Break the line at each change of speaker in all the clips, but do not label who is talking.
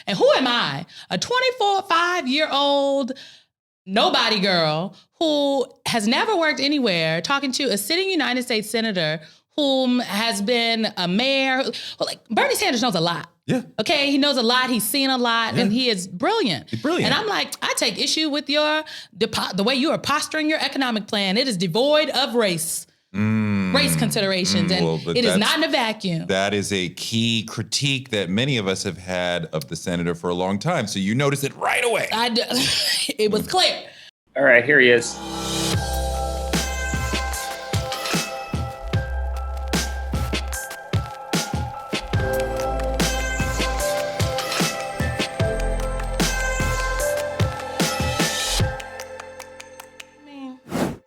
And who am I? A 5-year-old nobody girl who has never worked anywhere, talking to a sitting United States senator whom has been a mayor. Like Bernie Sanders knows a lot.
Yeah.
Okay, he knows a lot. He's seen a lot, and he is brilliant.
He's brilliant.
And I'm like, I take issue with the way you are posturing your economic plan. It is devoid of race considerations, and it is not in a vacuum.
That is a key critique that many of us have had of the senator for a long time. So you noticed it right away.
It was clear.
All right, here he is.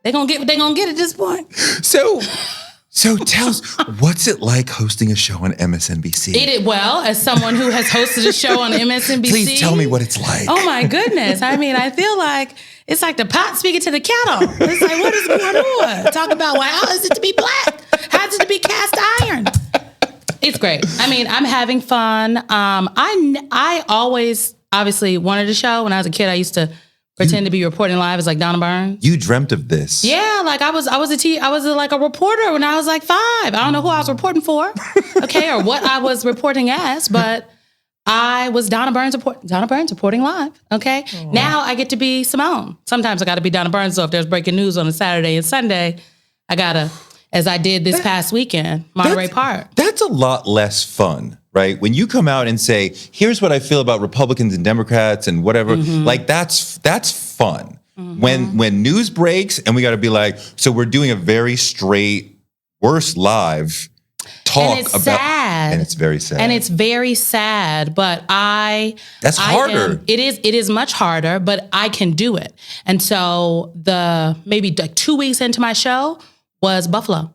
They're gonna get what they're gonna get at this point.
So tell us, what's it like hosting a show on MSNBC?
Well, as someone who has hosted a show on MSNBC.
Please tell me what it's like.
Oh my goodness. I mean, I feel like it's like the pot speaking to the kettle. It's like, what is going on? Talk about, well, how is it to be black? How is it to be cast iron? It's great. I mean, I'm having fun. I always obviously wanted a show. When I was a kid, I used to pretend to be reporting live as like Donna Burns.
You dreamt of this.
Yeah, like I was like a reporter when I was like 5. I don't know who I was reporting for, okay, or what I was reporting as, but I was Donna Burns reporting live, okay? Oh. Now I get to be Symone. Sometimes I got to be Donna Burns, so if there's breaking news on a Saturday and Sunday, I got to, as I did this past weekend, Monterey Park.
That's a lot less fun. Right? When you come out and say, here's what I feel about Republicans and Democrats and whatever, like that's fun. When news breaks and we got to be like, so we're doing a very straight, worse live talk
and it's
about,
sad.
And it's very sad.
And it's very sad, but
that's harder.
It is much harder, but I can do it. And so maybe like 2 weeks into my show was Buffalo.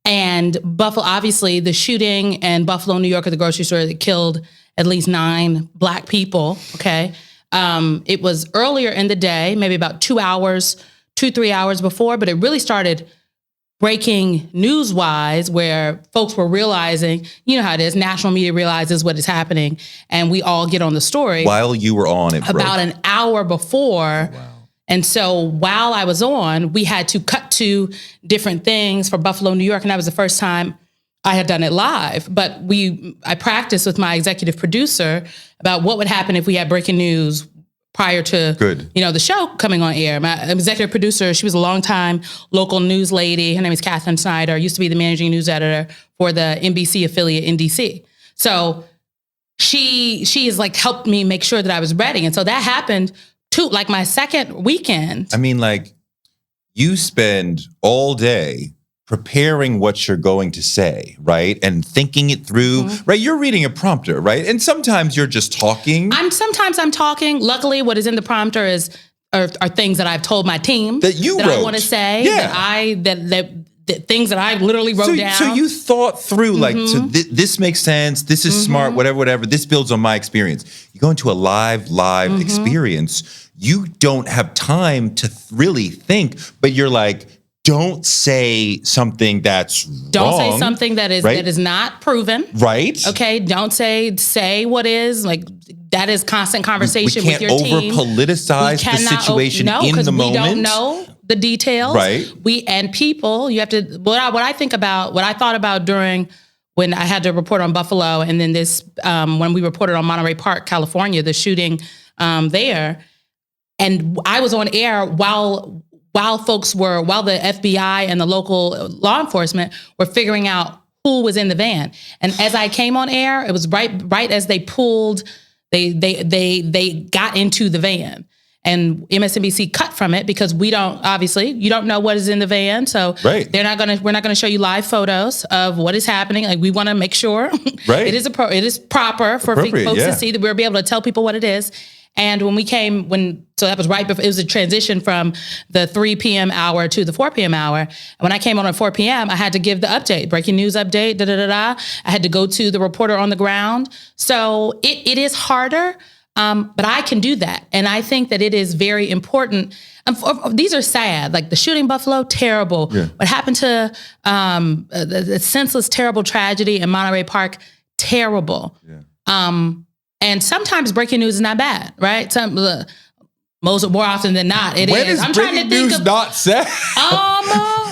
And Buffalo, obviously, the shooting in Buffalo, New York, at the grocery store that killed at least 9 Black people, okay? It was earlier in the day, maybe about 3 hours before, but it really started breaking news-wise where folks were realizing, you know how it is, national media realizes what is happening, and we all get on the story.
While you were on it,
about an hour before. Oh, wow. And so while I was on, we had to cut to different things for Buffalo, New York. And that was the first time I had done it live. But I practiced with my executive producer about what would happen if we had breaking news prior to the show coming on air. My executive producer, she was a longtime local news lady. Her name is Catherine Snyder, used to be the managing news editor for the NBC affiliate in DC. So she has like helped me make sure that I was ready. And so that happened like my second weekend.
I mean, like, you spend all day preparing what you're going to say, right? And thinking it through, right? You're reading a prompter, right? And sometimes you're just talking.
Sometimes I'm talking. Luckily, what is in the prompter are things that I've told my team
that wrote.
I want to say, that things that I literally wrote down.
So you thought through, like, so this makes sense, this is smart, whatever, this builds on my experience. You go into a live experience, you don't have time to really think, but you're like, don't say something that's
Don't
wrong,
say something that is not proven.
Right.
Okay, don't say what is, like, that is constant conversation with your team.
We can't over-politicize the situation in the moment.
We don't know the details.
Right.
People, you have to, what I thought about during when I had to report on Buffalo, and then this, when we reported on Monterey Park, California, the shooting there, and I was on air while the FBI and the local law enforcement were figuring out who was in the van. And as I came on air, it was right as they pulled, they got into the van. And MSNBC cut from it because you don't know what is in the van. So we're not gonna show you live photos of what is happening. Like, we want to make sure it is proper for folks to see, that we'll be able to tell people what it is. And so that was right before, it was a transition from the 3 p.m. hour to the 4 p.m. hour. And when I came on at 4 p.m., I had to give the update, breaking news update, I had to go to the reporter on the ground. So it is harder, but I can do that. And I think that it is very important. These are sad, like the shooting in Buffalo, terrible. Yeah. What happened to the senseless, terrible tragedy in Monterey Park, terrible. Yeah. And sometimes breaking news is not bad, right? More often than not, it
when
is.
I'm trying to think of not sad.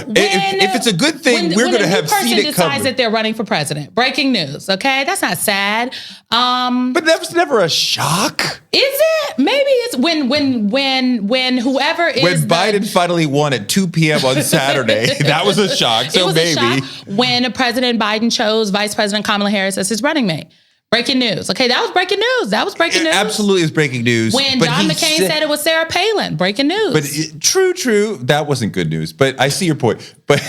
If it's a good thing, we're going to have seen it
decides
covered.
that they're running for president. Breaking news, okay? That's not sad.
But that was never a shock.
Is it? Maybe it's when whoever is
when Biden finally won at 2 p.m. on Saturday. That was a shock. So
it was
maybe
a shock when President Biden chose Vice President Kamala Harris as his running mate. Breaking news. Okay, that was breaking news. It
absolutely is breaking news.
When John McCain said it was Sarah Palin, breaking news.
But true. That wasn't good news. But I see your point. But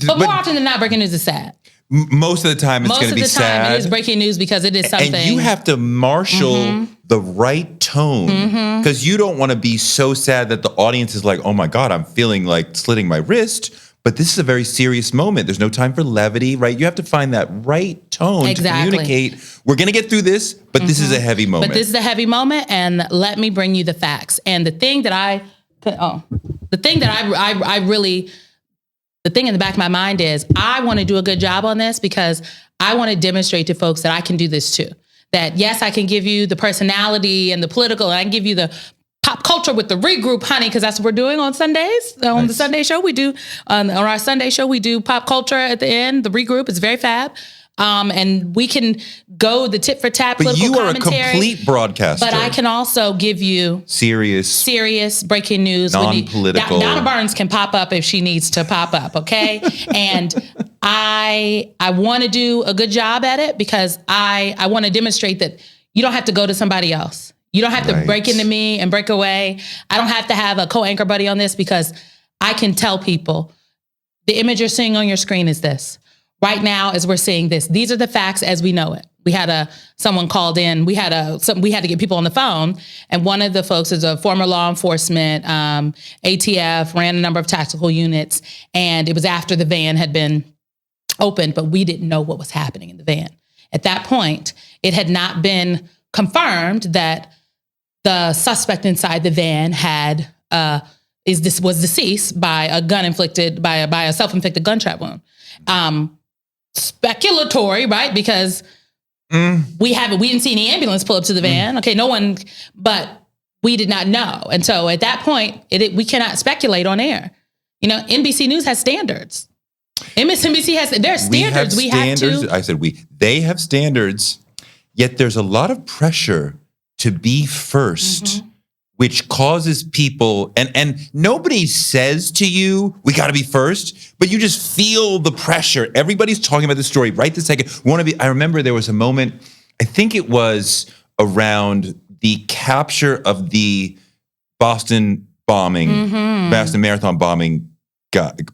more often than not, breaking news is sad.
Most of the time, it's going to be sad. Most of the time,
it is breaking news because it is something.
And you have to marshal the right tone because you don't want to be so sad that the audience is like, oh my God, I'm feeling like slitting my wrist. But this is a very serious moment. There's no time for levity, right? You have to find that right tone to communicate. We're going to get through this, but this is a heavy moment.
But this is a heavy moment, and let me bring you the facts. And the thing in the back of my mind is I want to do a good job on this because I want to demonstrate to folks that I can do this too. That yes, I can give you the personality and the political, and I can give you the pop culture with the regroup, honey, because that's what we're doing on Sundays. On the Sunday show, we do on our Sunday show, we do pop culture at the end. The regroup is very fab. And we can go the tit for tat political commentary.
But you are a complete broadcaster.
But I can also give you serious breaking news.
Non-political.
Donna Burns can pop up if she needs to pop up, okay? And I want to do a good job at it because I want to demonstrate that you don't have to go to somebody else. You don't have to break into me and break away. I don't have to have a co-anchor buddy on this because I can tell people the image you're seeing on your screen is this. Right now, as we're seeing this, these are the facts as we know it. We had someone called in. We had to get people on the phone, and one of the folks is a former law enforcement, ATF, ran a number of tactical units, and it was after the van had been opened, but we didn't know what was happening in the van. At that point, it had not been confirmed that the suspect inside the van was deceased by a gun inflicted by a self-inflicted gunshot wound. Speculatory, right? Because we didn't see any ambulance pull up to the van. Okay, no one, but we did not know. And so at that point, we cannot speculate on air. You know, NBC News has standards. MSNBC has their standards. We have to.
I said they have standards, yet there's a lot of pressure to be first, which causes people, and nobody says to you, we got to be first, but you just feel the pressure. Everybody's talking about this story right this second. I remember there was a moment, I think it was around the capture of the Boston Marathon bombing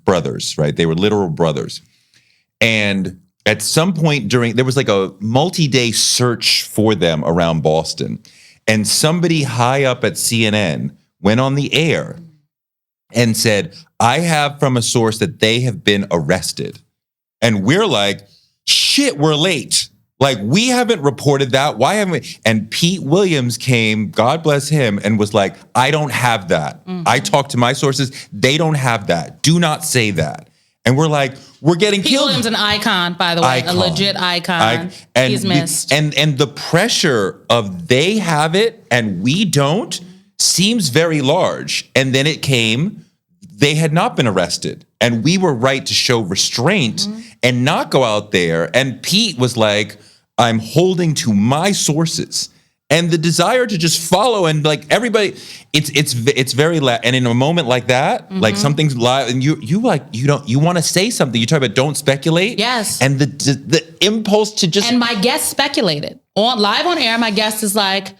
brothers, right? They were literal brothers. And at some point there was like a multi-day search for them around Boston. And somebody high up at CNN went on the air and said, I have from a source that they have been arrested. And we're like, shit, we're late. Like, we haven't reported that. Why haven't we? And Pete Williams came, God bless him, and was like, I don't have that. I talked to my sources. They don't have that. Do not say that. And we're like, we're getting
Pete
killed.
Williams, an icon, by the way, a legit icon. He's missed.
And the pressure of they have it and we don't seems very large. And then it came, they had not been arrested. And we were right to show restraint and not go out there. And Pete was like, I'm holding to my sources. And the desire to just follow and like everybody, it's very and in a moment like that, like something's live, and you want to say something. You talk about don't speculate.
Yes.
And the impulse to just
and my guest speculated live on air. My guest is like,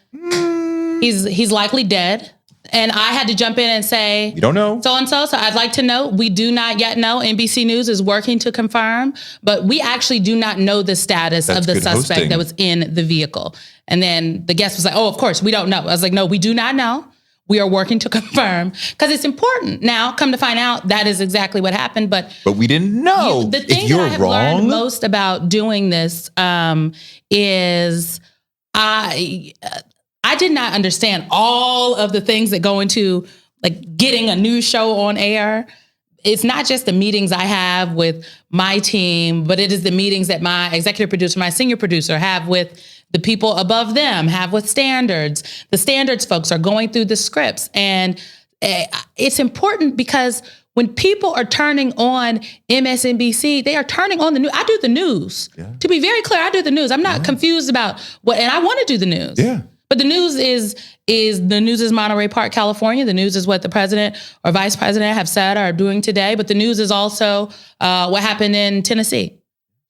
he's likely dead. And I had to jump in and say,
you don't know.
So I'd like to know. We do not yet know. NBC News is working to confirm, but we actually do not know the status of the suspect that was in the vehicle. And then the guest was like, oh, of course, we don't know. I was like, no, we do not know. We are working to confirm because it's important. Now, come to find out, that is exactly what happened. But
we didn't know.
The thing that I have learned most about doing this is I did not understand all of the things that go into like getting a news show on air. It's not just the meetings I have with my team, but it is the meetings that my executive producer, my senior producer have with the people above them have with standards. The standards folks are going through the scripts. And it's important because when people are turning on MSNBC, they are turning on the news. I do the news. Yeah. To be very clear, I do the news. I'm not confused about what, and I want to do the news.
Yeah.
But the news is Monterey Park, California. The news is what the president or vice president have said or are doing today. But the news is also what happened in Tennessee.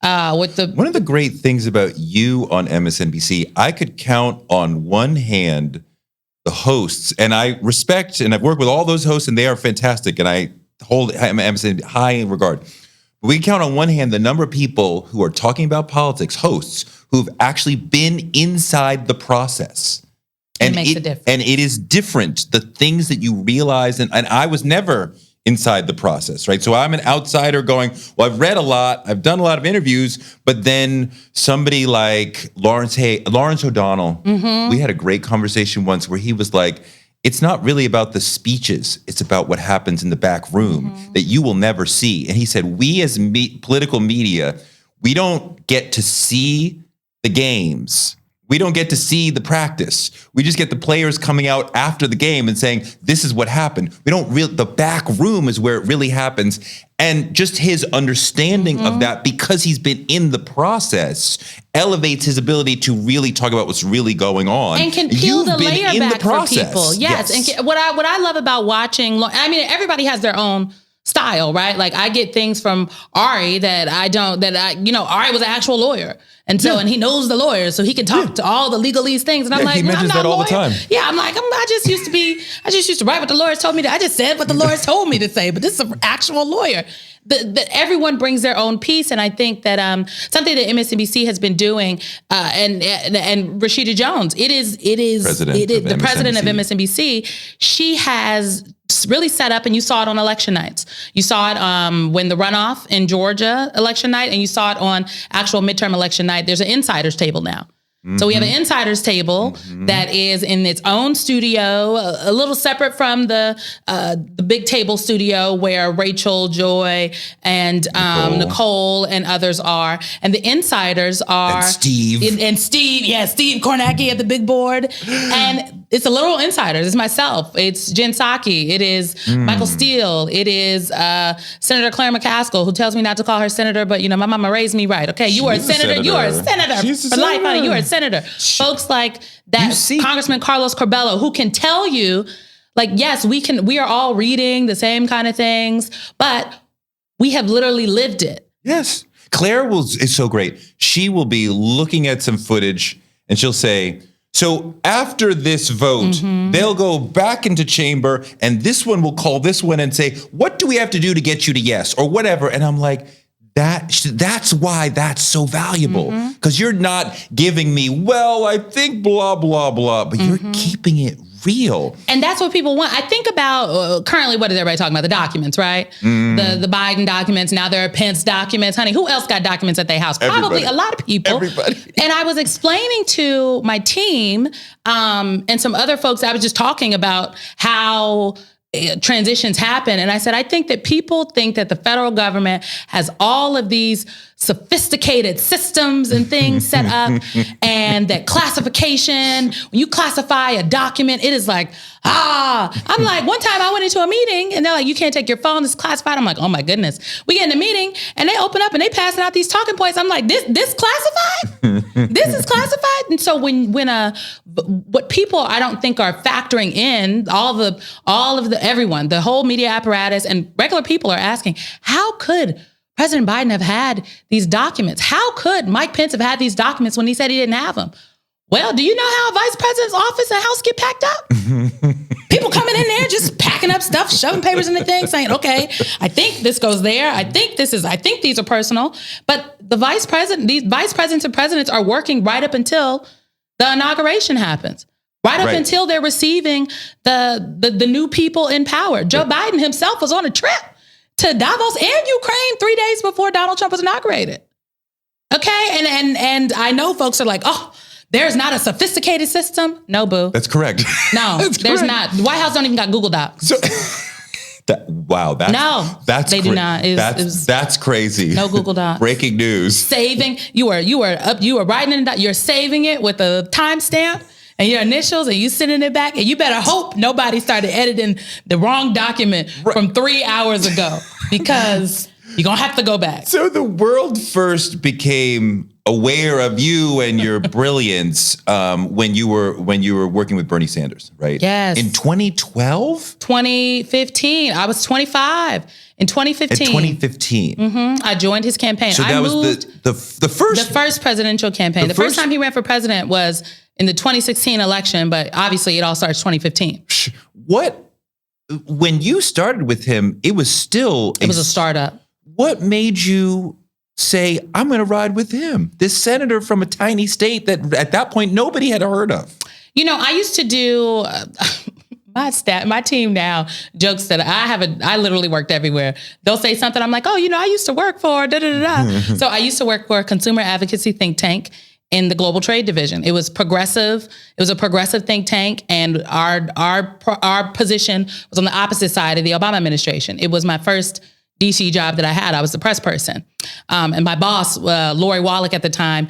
One
of the great things about you on MSNBC, I could count on one hand the hosts, and I respect, and I've worked with all those hosts, and they are fantastic, and I hold MSNBC high in regard. But we count on one hand the number of people who are talking about politics, hosts, who've actually been inside the process.
And it makes a difference.
And it is different, the things that you realize, and I was never inside the process, right? So I'm an outsider going, well, I've read a lot, I've done a lot of interviews, but then somebody like Lawrence O'Donnell, we had a great conversation once where he was like, it's not really about the speeches, it's about what happens in the back room that you will never see. And he said, we as political media, we don't get to see the games. We don't get to see the practice. We just get the players coming out after the game and saying, this is what happened. The back room is where it really happens. And just his understanding of that, because he's been in the process, elevates his ability to really talk about what's really going on.
And can peel the layer back for people. Yes. And what I love about watching, I mean, everybody has their own style, right? Like I get things from Ari Ari was an actual lawyer. And so, and he knows the lawyers, so he can talk to all the legalese things. And I'm like,
he mentions that all the time.
Yeah, I'm like, I just used to write what the lawyers told me to. I just said what the lawyers told me to say, but this is an actual lawyer. That everyone brings their own piece, and I think that something that MSNBC has been doing, and Rashida Jones, it is the president of MSNBC. She has really set up, and you saw it on election nights. You saw it when the runoff in Georgia election night, and you saw it on actual midterm election night. There's an insiders table now. So we have an insiders table that is in its own studio, a little separate from the big table studio where Rachel, Joy, and Nicole and others are. And the insiders are...
And Steve.
Steve Kornacki at the big board. And it's a little insiders. It's myself. It's Jen Psaki. It is Michael Steele. It is Senator Claire McCaskill, who tells me not to call her senator, but my mama raised me right. Okay, you are a senator. You are a senator. For life, honey. You are a senator. Folks like that, Congressman Carlos Corbello, who can tell you, like, yes, we are all reading the same kind of things, but we have literally lived it.
Yes. Claire is so great. She will be looking at some footage and she'll say, so after this vote, they'll go back into chamber and this one will call this one and say, what do we have to do to get you to yes or whatever? And I'm like, that's why that's so valuable, because you're not giving me, well, I think blah, blah, blah, but you're keeping it real.
And that's what people want. I think about currently, what is everybody talking about? The documents, right? The Biden documents. Now there are Pence documents. Honey, who else got documents at their house? Probably a lot of people.
Everybody.
And I was explaining to my team and some other folks, I was just talking about how transitions happen. And I said, I think that people think that the federal government has all of these sophisticated systems and things set up, and that classification, when you classify a document, it is like, I'm like, one time I went into a meeting and they're like, you can't take your phone, it's classified. I'm like, oh my goodness. We get in a meeting and they open up and they passing out these talking points. I'm like, this classified? This is classified? And so what people I don't think are factoring in, all of everyone, the whole media apparatus and regular people are asking, how could President Biden have had these documents? How could Mike Pence have had these documents when he said he didn't have them? Well, do you know how a vice president's office and house get packed up? People coming in there just packing up stuff, shoving papers in the thing, saying, okay, I think this goes there. I think these are personal. But these vice presidents and presidents are working right up until the inauguration happens. Right up until they're receiving the new people in power. Joe Biden himself was on a trip to Davos and Ukraine 3 days before Donald Trump was inaugurated. Okay, and I know folks are like, oh, there's not a sophisticated system. No, boo.
That's correct.
No, there's not. The White House don't even got Google Docs.
So Wow.
No, they do not.
That's crazy.
No Google Docs.
Breaking news.
Saving. You were writing it. You're saving it with a timestamp and your initials, and you sending it back. And you better hope nobody started editing the wrong document from 3 hours ago, because you're gonna have to go back.
So the world first became aware of you and your brilliance when you were working with Bernie Sanders, right?
Yes.
In 2012?
2015. I was 25. In 2015.
In 2015.
I joined his campaign.
So that was the first
presidential campaign. The first time he ran for president was in the 2016 election, but obviously it all starts 2015.
When you started with him, it was a
startup.
What made you say, I'm going to ride with him, this senator from a tiny state that at that point nobody had heard of?
You know, I used to do my team now jokes that I literally worked everywhere. They'll say something, I'm like, oh, you know, I used to work for da-da-da-da. So I used to work for a consumer advocacy think tank in the global trade division. It was progressive. It was a progressive think tank, and our position was on the opposite side of the Obama administration. It was my first DC job that I had. I was the press person. And my boss, Lori Wallach at the time,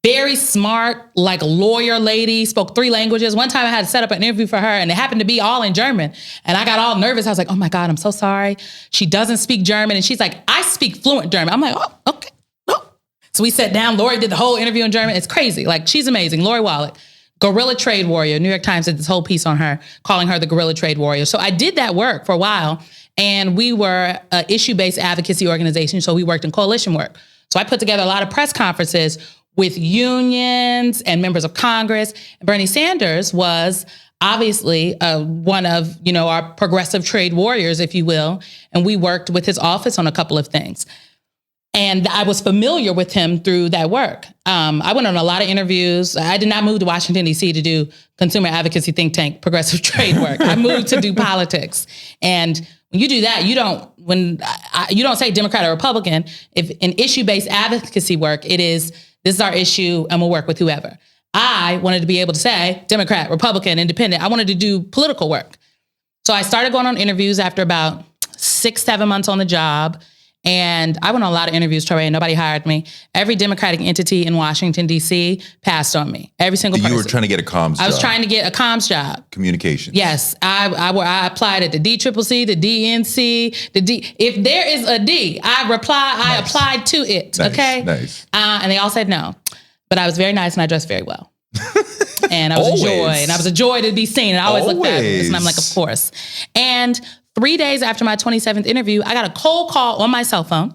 very smart, like lawyer lady, spoke 3 languages. One time I had to set up an interview for her, and it happened to be all in German. And I got all nervous. I was like, oh my God, I'm so sorry. She doesn't speak German. And she's like, I speak fluent German. I'm like, oh, okay. Oh. So we sat down. Lori did the whole interview in German. It's crazy. Like, she's amazing. Lori Wallach, guerrilla trade warrior. New York Times did this whole piece on her, calling her the guerrilla trade warrior. So I did that work for a while. And we were an issue-based advocacy organization, so we worked in coalition work. So I put together a lot of press conferences with unions and members of Congress. And Bernie Sanders was obviously one of, you know, our progressive trade warriors, if you will. And we worked with his office on a couple of things. And I was familiar with him through that work. I went on a lot of interviews. I did not move to Washington, D.C. to do consumer advocacy think tank progressive trade work. I moved to do politics. And when you do that, you don't say Democrat or Republican. If in issue-based advocacy work, this is our issue and we'll work with whoever. I wanted to be able to say Democrat, Republican, Independent. I wanted to do political work. So I started going on interviews after about 6-7 months on the job. And I went on a lot of interviews, Touré, and nobody hired me. Every Democratic entity in Washington, D.C. passed on me. Every single person.
You were trying to get a comms job.
I was trying to get a comms job.
Communications.
Yes. I applied at the DCCC, the DNC, the D. If there is a D, I applied to it.
Nice.
Okay?
Nice.
And they all said no. But I was very nice and I dressed very well. And I was a joy. And I was a joy to be seen. And I always look fabulous. And I'm like, of course. And 3 days after my 27th interview, I got a cold call on my cell phone,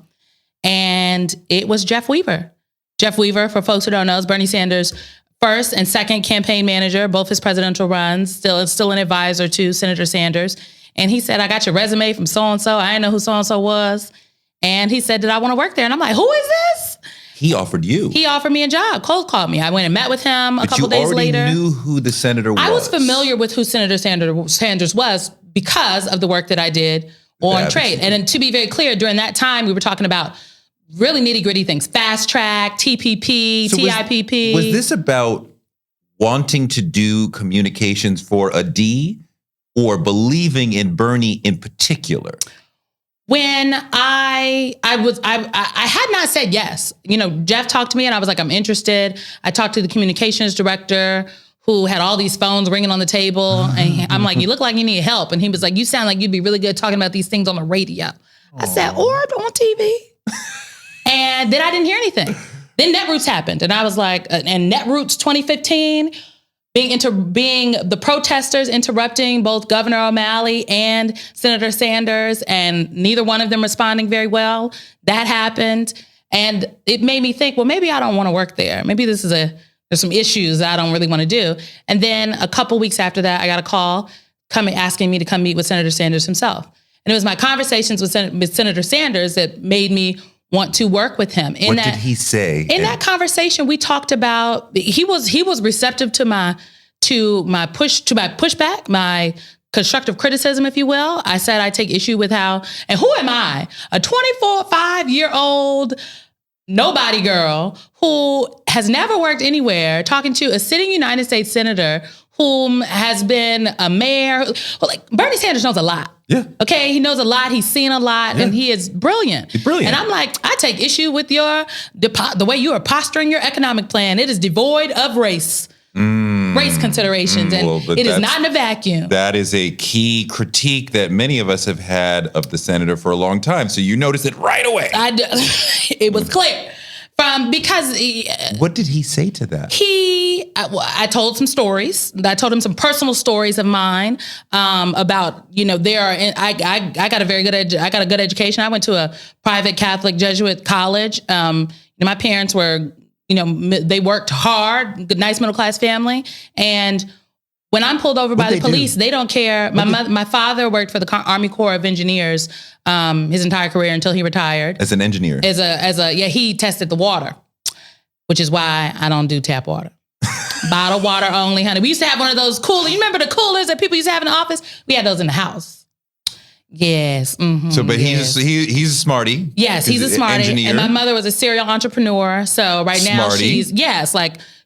and it was Jeff Weaver. Jeff Weaver, for folks who don't know, is Bernie Sanders' first and second campaign manager, both his presidential runs, still an advisor to Senator Sanders. And he said, I got your resume from so-and-so. I didn't know who so-and-so was. And he said, did I want to work there? And I'm like, who is this?
He offered you.
He offered me a job. Cold called me. I went and met with him a couple days later.
You already knew who the senator was.
I was familiar with who Senator Sanders was because of the work that I did on trade. And to be very clear, during that time, we were talking about really nitty gritty things. Fast track, TPP, TIPP.
Was this about wanting to do communications for a or believing in Bernie in particular?
When I had not said yes. You know, Jeff talked to me and I was like, I'm interested. I talked to the communications director who had all these phones ringing on the table. And I'm like, you look like you need help. And he was like, you sound like you'd be really good talking about these things on the radio. I said, or on TV. And then I didn't hear anything. Then Netroots happened. And I was like, and Netroots 2015, being the protesters interrupting both Governor O'Malley and Senator Sanders, and neither one of them responding very well. That happened. And it made me think, well, maybe I don't want to work there. Maybe there's some issues that I don't really want to do. And then a couple weeks after that, I got a call asking me to come meet with Senator Sanders himself. And it was my conversations with Senator Sanders that made me want to work with him.
What did he say?
In that conversation, we talked about, he was receptive to my pushback, my constructive criticism, if you will. I said I take issue with how, and who am I? A 5-year-old nobody girl who has never worked anywhere talking to a sitting United States senator whom has been a mayor. Like Bernie Sanders knows a lot.
Yeah.
Okay. He knows a lot. He's seen a lot, and he is brilliant.
He's brilliant.
And I'm like, I take issue with the way you are posturing your economic plan. It is devoid of race considerations, and it is not in a vacuum.
That is a key critique that many of us have had of the senator for a long time. So you noticed it right away.
It was clear. Because
what did he say to that?
I told some stories. I told him some personal stories of mine about, I got a very good, I got a good education. I went to a private Catholic Jesuit college. My parents were, they worked hard, good, nice middle class family. And when I'm pulled over by the police, they don't care. My father worked for the Army Corps of Engineers his entire career until he retired.
As an engineer?
He tested the water, which is why I don't do tap water. Bottled water only, honey. We used to have one of those coolers. You remember the coolers that people used to have in the office? We had those in the house. Yes. Mm-hmm,
so, but he's a smarty.
Yes, he's a smarty.
Engineer.
And my mother was a serial entrepreneur. So right now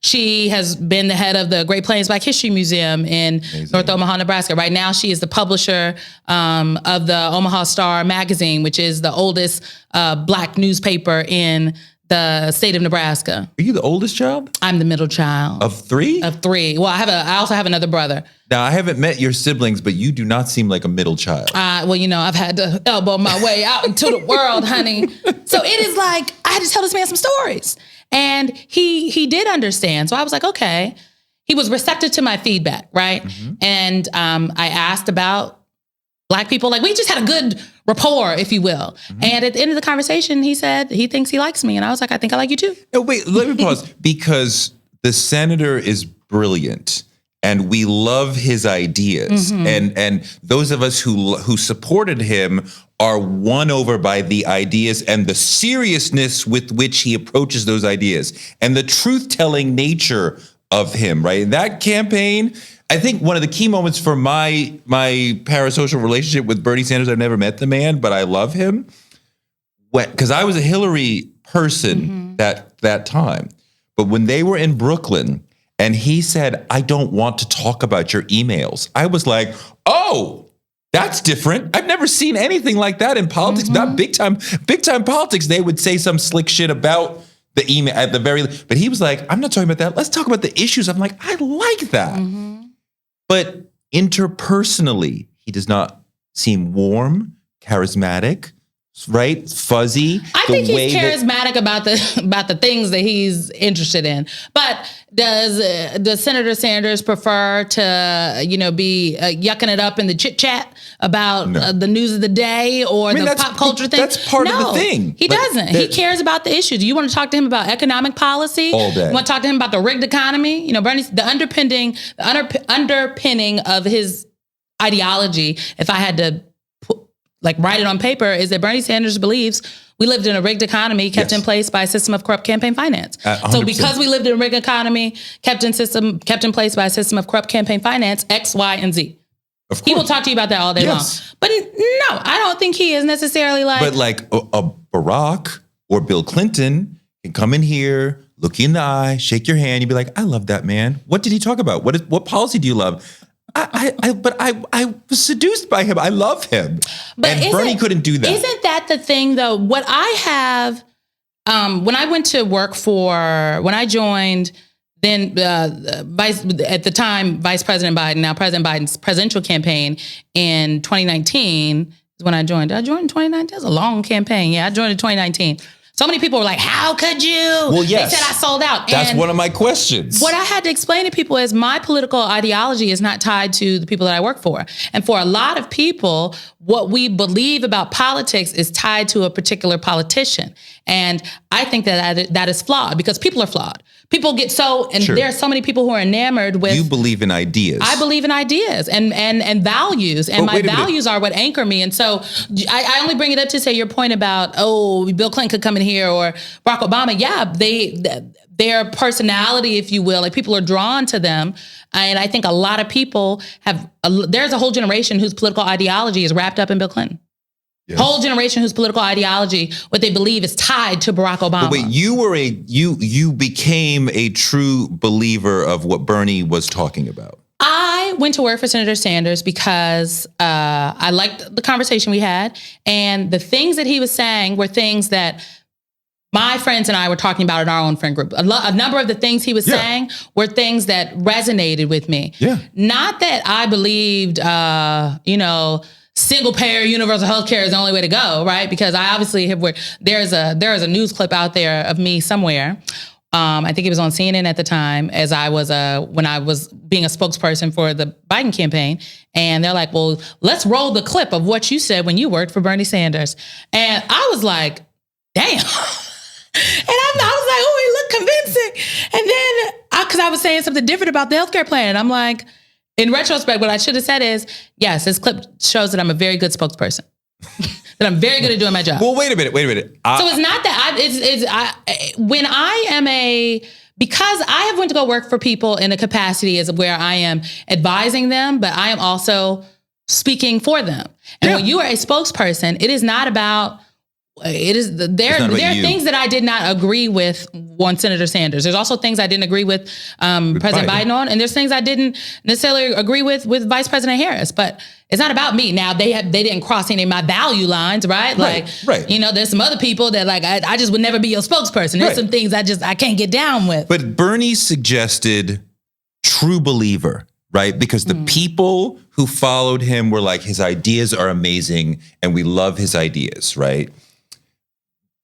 she has been the head of the Great Plains Black History Museum in North Omaha, Nebraska. Right now she is the publisher of the Omaha Star magazine, which is the oldest Black newspaper in the state of Nebraska.
Are you the oldest child?
I'm the middle child.
Of three?
Of three. Well, I also have another brother.
Now, I haven't met your siblings, but you do not seem like a middle child.
I've had to elbow my way out into the world, honey. So it is like, I had to tell this man some stories. And he did understand. So I was like, okay. He was receptive to my feedback, right? Mm-hmm. And I asked about Black people. Like, we just had a good rapport, if you will. Mm-hmm. And at the end of the conversation, he said he thinks he likes me. And I was like, I think I like you too.
No, wait, let me pause. Because the senator is brilliant and we love his ideas. Mm-hmm. And those of us who supported him are won over by the ideas and the seriousness with which he approaches those ideas and the truth-telling nature of him, right? In that campaign, I think one of the key moments for my parasocial relationship with Bernie Sanders, I've never met the man, but I love him. Because I was a Hillary person that time. But when they were in Brooklyn and he said, I don't want to talk about your emails, I was like, oh, that's different. I've never seen anything like that in politics. Not big time politics. They would say some slick shit about the email at the very, but he was like, I'm not talking about that. Let's talk about the issues. I'm like, I like that. Mm-hmm. But interpersonally, he does not seem warm, charismatic, right? Fuzzy.
I think he's charismatic about the things that he's interested in. But does Senator Sanders prefer to, be yucking it up in the chit chat about the news of the day or the pop culture thing?
That's part of the thing.
He doesn't. He cares about the issues. Do you want to talk to him about economic policy?
All day.
You want to talk to him about the rigged economy? Bernie's the underpinning of his ideology, if I had to write it on paper, is that Bernie Sanders believes we lived in a rigged economy kept in place by a system of corrupt campaign finance. 100%. So because we lived in a rigged economy kept in place by a system of corrupt campaign finance, X, Y, and Z.
Of course.
He will talk to you about that all day long. But no, I don't think he is necessarily like... But
like a Barack or Bill Clinton can come in here, look you in the eye, shake your hand, you'd be like, I love that man. What did he talk about? What policy do you love? I was seduced by him. I love him. And Bernie couldn't do that.
Isn't that the thing, though? What I have, when I went to work when I joined, then at the time, Vice President Biden, now President Biden's presidential campaign in 2019 is when I joined. Did I join in 2019? That was a long campaign. Yeah, I joined in 2019. So many people were like, how could you?
Well, yes.
They said I sold out.
That's one of my questions.
What I had to explain to people is my political ideology is not tied to the people that I work for. And for a lot of people, what we believe about politics is tied to a particular politician. And I think that is flawed because people are flawed. People get there are so many people who are enamored with...
You believe in ideas.
I believe in ideas and values. And my values are what anchor me. And so I only bring it up to say your point about, Bill Clinton could come in here or Barack Obama. Yeah, their personality, if you will, like people are drawn to them. And I think a lot of people there's a whole generation whose political ideology is wrapped up in Bill Clinton.
Yes.
Whole generation whose political ideology, what they believe, is tied to Barack Obama.
But wait, you became a true believer of what Bernie was talking about.
I went to work for Senator Sanders because I liked the conversation we had, and the things that he was saying were things that my friends and I were talking about in our own friend group. A number of the things he was saying were things that resonated with me.
Yeah.
Not that I believed, single payer universal health care is the only way to go, right? Because I obviously there's a news clip out there of me somewhere. I think it was on CNN at the time, as I was when I was being a spokesperson for the Biden campaign, and they're like, "Well, let's roll the clip of what you said when you worked for Bernie Sanders." And I was like, "Damn." And I was like, "Oh, he looked convincing." And then, because I was saying something different about the healthcare plan, and I'm like, in retrospect, what I should have said is, yes, this clip shows that I'm a very good spokesperson, that I'm very good at doing my job.
Well, wait a minute.
So it's not that because I have went to go work for people in a capacity as where I am advising them, but I am also speaking for them. And when you are a spokesperson, it is not about. There are things that I did not agree with on Senator Sanders. There's also things I didn't agree with President Biden on, and there's things I didn't necessarily agree with Vice President Harris. But it's not about me. Now they didn't cross any of my value lines, right?
Right.
There's some other people that I just would never be your spokesperson. There's some things I can't get down with.
But Bernie suggested true believer, right? Because the people who followed him were like, his ideas are amazing and we love his ideas, right?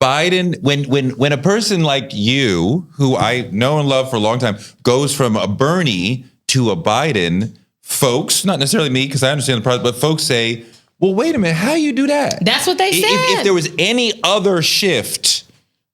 Biden, when a person like you, who I know and love for a long time, goes from a Bernie to a Biden, folks, not necessarily me, because I understand the process, but folks say, well, wait a minute, how you do that?
That's what they said.
If there was any other shift,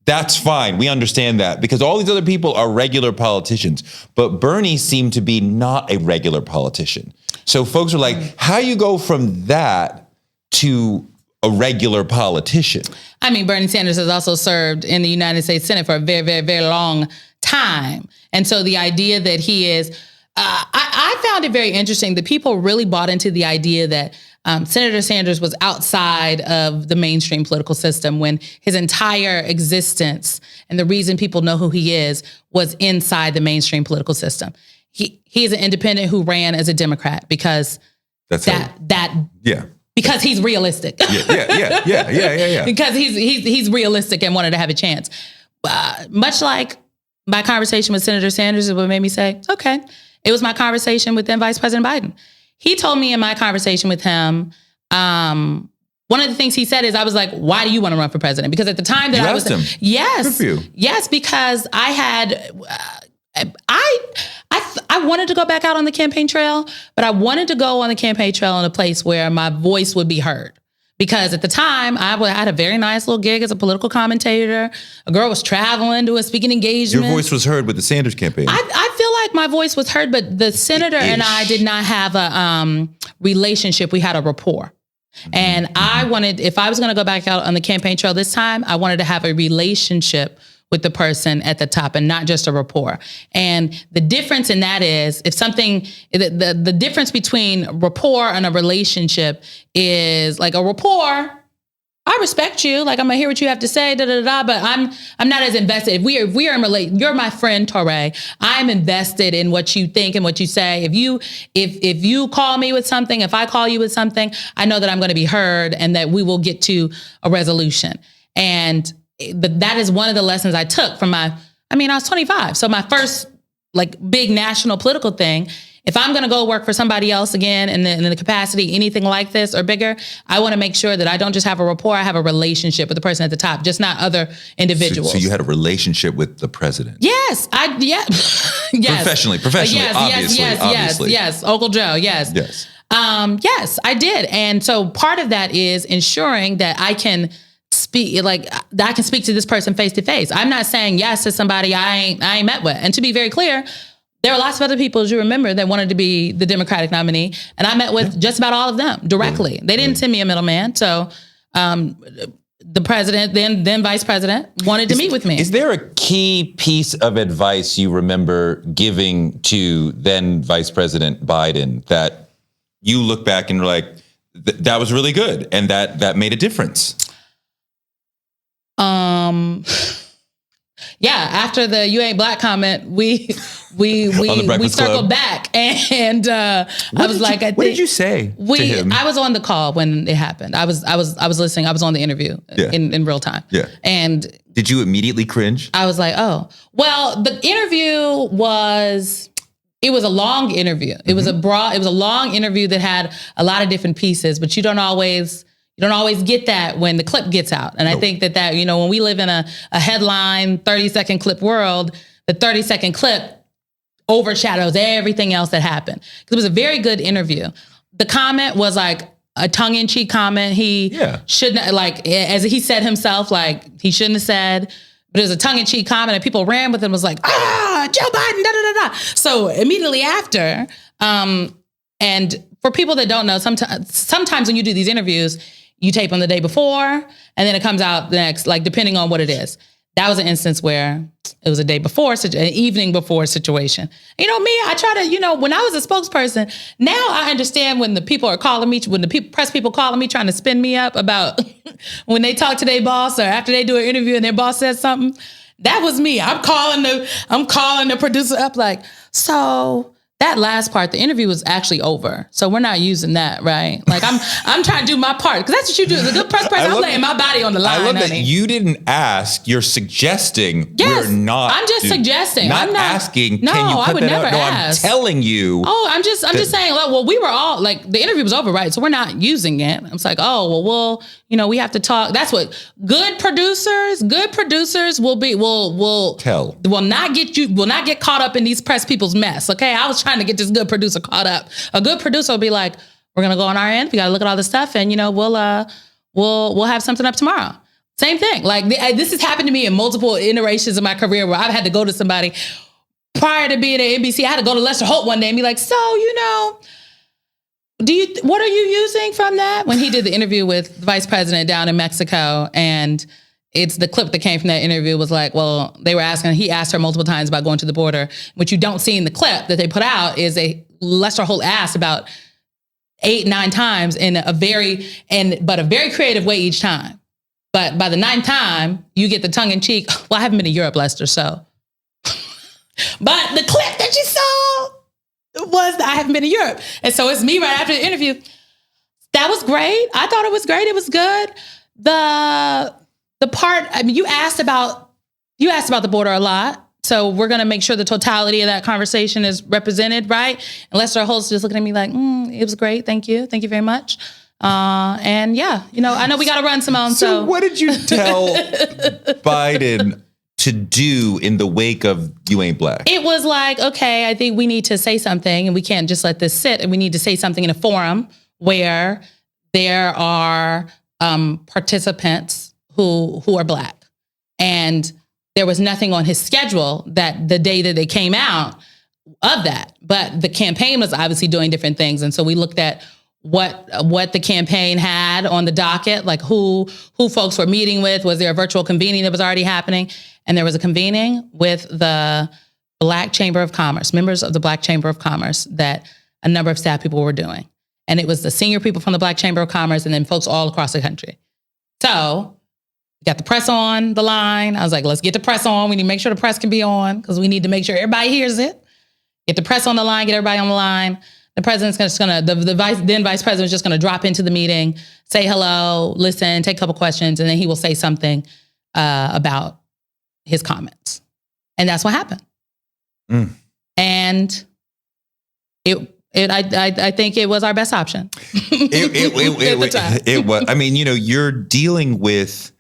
that's fine. We understand that, because all these other people are regular politicians. But Bernie seemed to be not a regular politician. So folks are like, how you go from that to a regular politician?
I mean, Bernie Sanders has also served in the United States Senate for a very, very, very long time. And so the idea that he is, I found it very interesting that people really bought into the idea that Senator Sanders was outside of the mainstream political system when his entire existence and the reason people know who he is was inside the mainstream political system. He is an independent who ran as a Democrat because because he's realistic.
Yeah.
Because he's realistic and wanted to have a chance. Much like my conversation with Senator Sanders is what made me say, okay. It was my conversation with then Vice President Biden. He told me in my conversation with him, one of the things he said is, I was like, why do you want to run for president? Because at the time that
you
I was,
asked him.
Yes,
good for you.
Yes, because I had, I wanted to go back out on the campaign trail, but I wanted to go on the campaign trail in a place where my voice would be heard. Because at the time, I had a very nice little gig as a political commentator. A girl was traveling to a speaking engagement.
Your voice was heard with the Sanders campaign.
I feel like my voice was heard, but the senator and I did not have a relationship. We had a rapport. And I wanted, if I was going to go back out on the campaign trail this time, I wanted to have a relationship with the person at the top and not just a rapport. And the difference in that is the difference between rapport and a relationship is like a rapport. I respect you. Like, I'm gonna hear what you have to say, but I'm not as invested. If we are in relation, you're my friend, Touré. I'm invested in what you think and what you say. If you call me with something, if I call you with something, I know that I'm going to be heard and that we will get to a resolution. And that is one of the lessons I took from I was 25. So my first big national political thing, if I'm going to go work for somebody else again in the capacity, anything like this or bigger, I want to make sure that I don't just have a rapport, I have a relationship with the person at the top, just not other individuals.
So you had a relationship with the president?
Yes. Yes.
Professionally, obviously.
Yes. Uncle Joe, yes.
Yes.
Yes, I did. And so part of that is ensuring that I can speak, that I can speak to this person face to face. I'm not saying yes to somebody I ain't met with. And to be very clear, there are lots of other people, as you remember, that wanted to be the Democratic nominee. And I met with just about all of them directly. They didn't send me a middleman. So the president, then vice president, wanted to meet with me.
Is there a key piece of advice you remember giving to then Vice President Biden that you look back and you're like, that was really good, and that made a difference.
Yeah, after the "you ain't black" comment, we circled
Club.
back, and I was like,
what did you say to him?
I was on the call when it happened. I was listening. I was on the interview in real time.
Yeah.
And
did you immediately cringe?
I was like, oh, well, the interview was a long interview. It was a long interview that had a lot of different pieces, but you don't always get that when the clip gets out. And I think that, when we live in a headline 30-second clip world, the 30-second clip overshadows everything else that happened. It was a very good interview. The comment was like a tongue-in-cheek comment. He shouldn't, as he said himself, he shouldn't have said, but it was a tongue-in-cheek comment and people ran with it and was like, Joe Biden, da-da-da-da. So immediately after, and for people that don't know, sometimes when you do these interviews, you tape them the day before, and then it comes out the next, depending on what it is. That was an instance where it was a day before, an evening before situation. Me, I try to, when I was a spokesperson, now I understand when the people are calling me, when the press people calling me, trying to spin me up about when they talk to their boss or after they do an interview and their boss says something. That was me. I'm calling the producer up so that last part, the interview was actually over. So we're not using that, right? I'm trying to do my part, because that's what you do. The good press person, I'm laying my body on the line.
I love that you didn't ask. You're suggesting.
Yes,
we're not.
I'm just suggesting.
I'm not asking.
No,
can you cut
I would
that
never
out? No,
ask.
I'm telling you.
Oh, I'm just saying. We were all the interview was over, right? So we're not using it. I'm like, we'll we have to talk. That's what good producers will not get caught up in these press people's mess. Okay, I was trying to get this good producer caught up. A good producer will be like, we're gonna go on our end. We gotta look at all this stuff, and we'll have something up tomorrow. Same thing. This has happened to me in multiple iterations of my career where I've had to go to somebody prior to being at NBC. I had to go to Lester Holt one day and be like, so what are you using from that? When he did the interview with the vice president down in Mexico, and it's the clip that came from that interview was they were asking, he asked her multiple times about going to the border. What you don't see in the clip that they put out is Lester Holt asked about 8-9 times in a very creative way each time. But by the 9th time, you get the tongue in cheek. Well, I haven't been to Europe, Lester, so. But the clip that you saw was I haven't been to Europe. And so it's me right after the interview. That was great. I thought it was great. It was good. The part, you asked about the border a lot. So we're going to make sure the totality of that conversation is represented, right? And Lester Holt's just looking at me like, it was great. Thank you. Thank you very much. And yeah, I know we got to run, Symone. So
what did you tell Biden to do in the wake of You Ain't Black?
It was okay, I think we need to say something, and we can't just let this sit, and we need to say something in a forum where there are participants who are Black. And there was nothing on his schedule that the day that they came out of that. But the campaign was obviously doing different things. And so we looked at what the campaign had on the docket, who folks were meeting with. Was there a virtual convening that was already happening? And there was a convening with the Black Chamber of Commerce, members of the Black Chamber of Commerce, that a number of staff people were doing. And it was the senior people from the Black Chamber of Commerce and then folks all across the country. So we got the press on the line. I was like, let's get the press on. We need to make sure the press can be on because we need to make sure everybody hears it. Get the press on the line, get everybody on the line. The president's just gonna, the vice president's just gonna drop into the meeting, say hello, listen, take a couple questions, and then he will say something about his comments. And that's what happened. And I think it was our best option.
It was. I mean, you're dealing with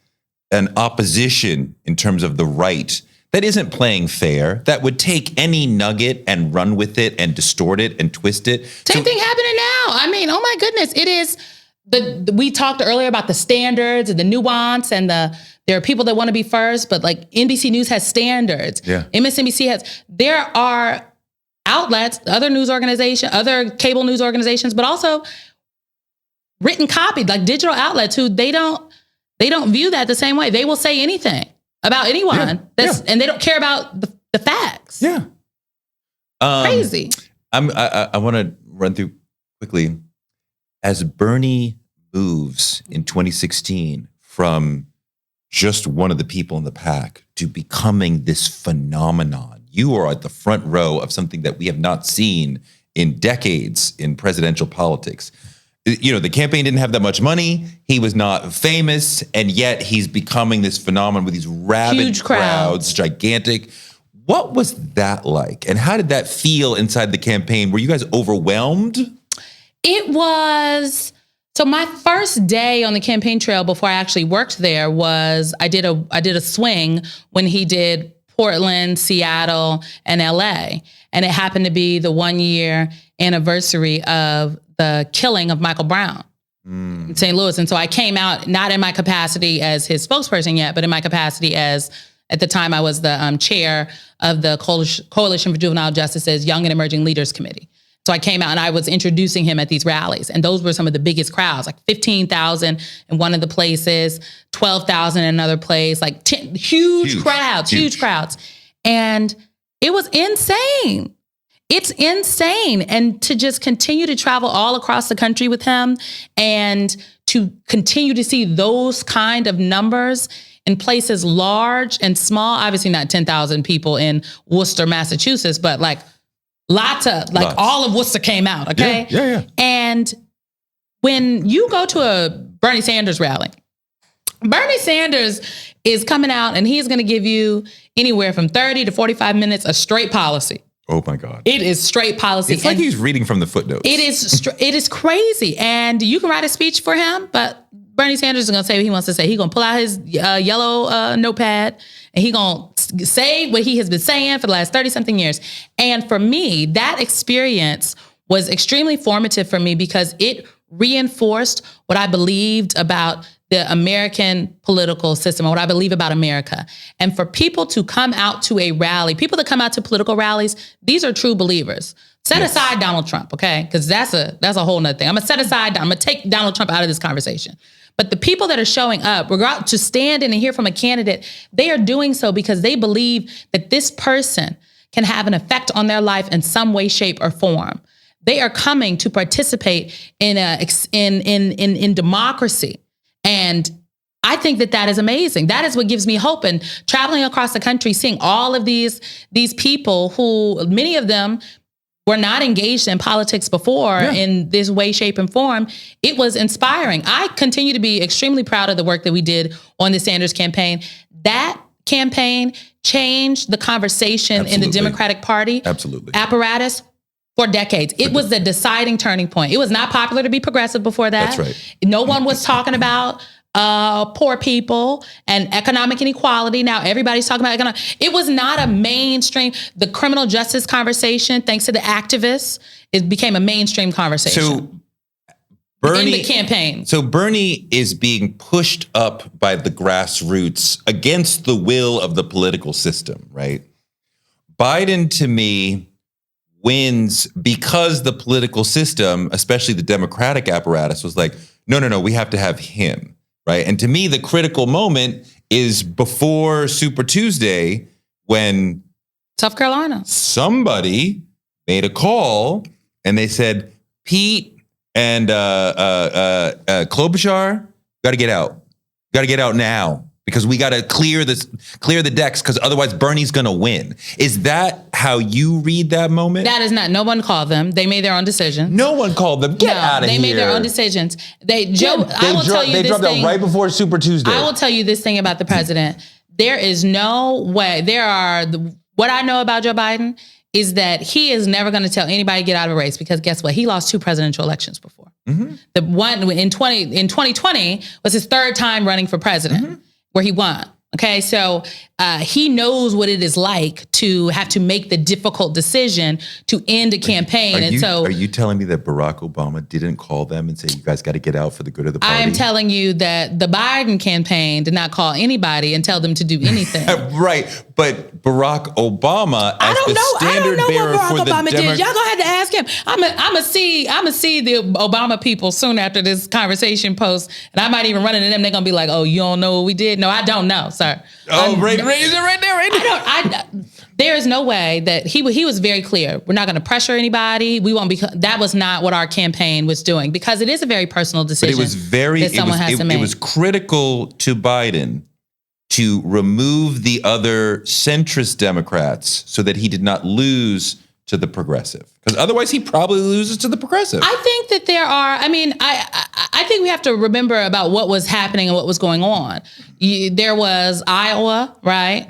an opposition in terms of the right that isn't playing fair, that would take any nugget and run with it and distort it and twist it.
Same thing happening now. I mean, oh my goodness, it is we talked earlier about the standards and the nuance and there are people that want to be first, but NBC News has standards.
Yeah.
MSNBC there are outlets, other news organizations, other cable news organizations, but also written copy, digital outlets who they don't view that the same way. They will say anything about anyone and they don't care about the facts.
Yeah.
Crazy.
I want to run through quickly. as Bernie moves in 2016 from just one of the people in the pack to becoming this phenomenon, you are at the front row of something that we have not seen in decades in presidential politics. You know, the campaign didn't have that much money. He was not famous, and yet he's becoming this phenomenon with these rabid
Huge crowds,
gigantic. What was that like? And how did that feel inside the campaign? Were you guys overwhelmed?
It was, so my first day on the campaign trail before I actually worked there was I did a swing when he did Portland, Seattle, and LA. And it happened to be the 1-year anniversary of the killing of Michael Brown in St. Louis. And so I came out not in my capacity as his spokesperson yet, but in my capacity as, at the time I was the chair of the Coalition for Juvenile Justice's Young and Emerging Leaders Committee. So I came out and I was introducing him at these rallies. And those were some of the biggest crowds, like 15,000 in one of the places, 12,000 in another place, like huge crowds. And it was insane. It's insane. And to just continue to travel all across the country with him and to continue to see those kind of numbers in places large and small, obviously not 10,000 people in Worcester, Massachusetts, but like lots. All of Worcester came out, okay?
Yeah.
And when you go to a Bernie Sanders rally, Bernie Sanders is coming out and he's going to give you anywhere from 30 to 45 minutes of straight policy.
Oh my God.
It is straight policy.
It's like he's reading from the footnotes.
It is crazy. And you can write a speech for him, but Bernie Sanders is going to say what he wants to say. He's going to pull out his yellow notepad and he's going to say what he has been saying for the last 30 something years. And for me, that experience was extremely formative for me because it reinforced what I believed about the American political system, or what I believe about America. And for people to come out to a rally, people that come out to political rallies, these are true believers. Set aside Donald Trump, okay? Because that's a whole nother thing. I'm gonna take Donald Trump out of this conversation. But the people that are showing up, regardless, to stand in and hear from a candidate, they are doing so because they believe that this person can have an effect on their life in some way, shape, or form. They are coming to participate in democracy. And I think that is amazing. That is what gives me hope. And traveling across the country, seeing all of these people who, many of them were not engaged in politics before in this way, shape, and form, it was inspiring. I continue to be extremely proud of the work that we did on the Sanders campaign. That campaign changed the conversation in the Democratic Party apparatus for decades. It was the deciding turning point. It was not popular to be progressive before that.
That's right.
No one was talking about poor people and economic inequality. Now everybody's talking about economic. It was not a mainstream. The criminal justice conversation, thanks to the activists, it became a mainstream conversation.
So Bernie,
in the campaign.
So Bernie is being pushed up by the grassroots against the will of the political system, right? Biden, to me, wins because the political system, especially the Democratic apparatus, was like, no, we have to have him, right? And to me, the critical moment is before Super Tuesday when
South Carolina,
somebody made a call and they said, Pete and Klobuchar, got to get out. Got to get out now because we got to clear the decks because otherwise Bernie's going to win. Is that how you read that moment?
That is not. No one called them. They made their own decision.
No one called them. Get out of here.
They made their own decisions. They dropped
out right before Super Tuesday.
I will tell you this thing about the president. There is no way. What I know about Joe Biden is that he is never going to tell anybody to get out of a race because guess what? He lost 2 presidential elections before. Mm-hmm. The one in 2020 was his 3rd time running for president where he won. Okay, so he knows what it is like to have to make the difficult decision to end a campaign.
Are you telling me that Barack Obama didn't call them and say, you guys got to get out for the good of the party?
I am telling you that the Biden campaign did not call anybody and tell them to do anything.
Right, but Barack Obama as the standard bearer for the Democrats.
Y'all gonna have to ask him. I'm gonna see the Obama people soon after this conversation post, and I might even run into them. They're gonna be like, "Oh, you don't know what we did?" No, I don't know, sir.
Oh, raise it right there, right now.
there is no way that he was very clear. We're not going to pressure anybody. We won't be. That was not what our campaign was doing, because it is a very personal decision.
But it was very, it was critical to Biden to remove the other centrist Democrats so that he did not lose to the progressive, because otherwise he probably loses to the progressive.
I think that there are, I think we have to remember about what was happening and what was going on. There was Iowa, right?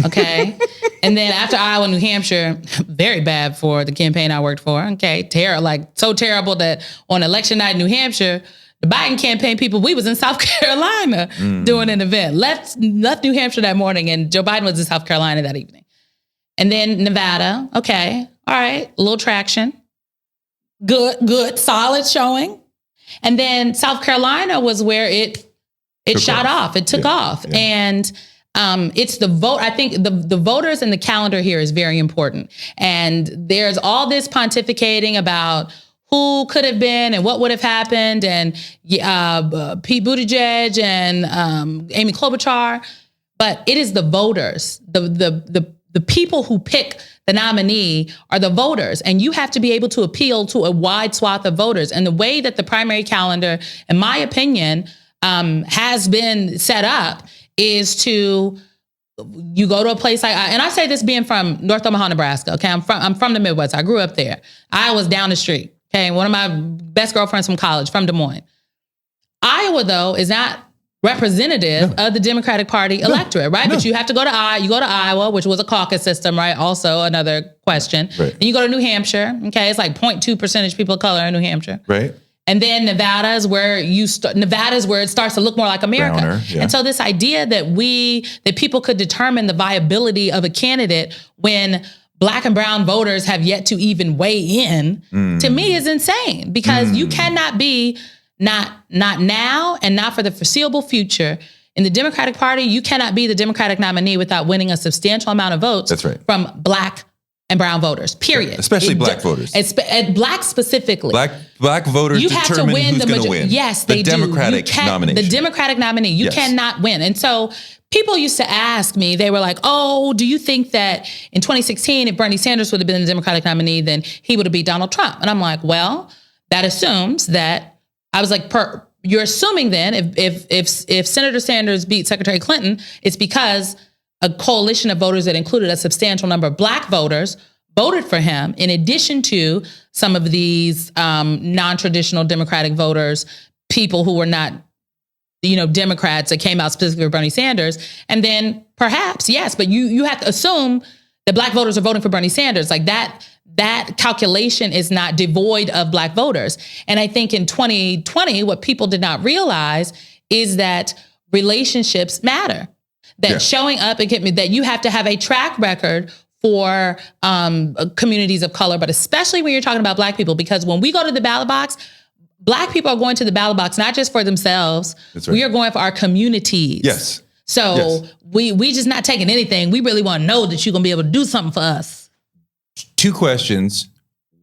Okay. And then after Iowa, New Hampshire, very bad for the campaign I worked for. Okay. So terrible that on election night in New Hampshire, the Biden campaign people, we was in South Carolina doing an event. Left New Hampshire that morning, and Joe Biden was in South Carolina that evening. And then Nevada, okay, all right, a little traction. Good, solid showing. And then South Carolina was where it shot off. It took off. Yeah. And it's the vote. I think the voters and the calendar here is very important. And there's all this pontificating about who could have been and what would have happened, and Pete Buttigieg and Amy Klobuchar. But it is the voters, the people who pick the nominee are the voters, and you have to be able to appeal to a wide swath of voters. And the way that the primary calendar, in my opinion, has been set up is to, you go to a place like, and I say this being from North Omaha, Nebraska. Okay, I'm from the Midwest. I grew up there. Iowa's down the street. Okay, one of my best girlfriends from college, from Des Moines. Iowa, though, is not representative of the Democratic Party electorate, right? But you have to go to Iowa, which was a caucus system, right? Also another question. Right. And you go to New Hampshire, okay? It's like 0.2% people of color in New Hampshire. Right. And then Nevada is where it starts to look more like America. Browner, yeah. And so this idea that people could determine the viability of a candidate when Black and brown voters have yet to even weigh in, to me is insane, because you cannot be not now and not for the foreseeable future in the Democratic Party. You cannot be the Democratic nominee without winning a substantial amount of votes. That's right. From Black and brown voters, period.
Especially Black voters.
Black specifically.
Black voters you have to win who's going to win.
Yes, they
do. The Democratic nomination.
The Democratic nominee. You cannot win. And so people used to ask me, they were like, oh, do you think that in 2016, if Bernie Sanders would have been the Democratic nominee, then he would have beat Donald Trump? And I'm like, well, that assumes that, I was like, you're assuming then if Senator Sanders beat Secretary Clinton, it's because a coalition of voters that included a substantial number of Black voters voted for him, in addition to some of these non-traditional Democratic voters, people who were not, Democrats that came out specifically for Bernie Sanders. And then perhaps, yes, but you have to assume that Black voters are voting for Bernie Sanders. Like that calculation is not devoid of Black voters. And I think in 2020, what people did not realize is that relationships matter. That showing up and that you have to have a track record for communities of color, but especially when you're talking about Black people, because when we go to the ballot box, Black people are going to the ballot box not just for themselves. That's right. We are going for our communities. Yes. So we just not taking anything. We really want to know that you're going to be able to do something for us.
Two questions.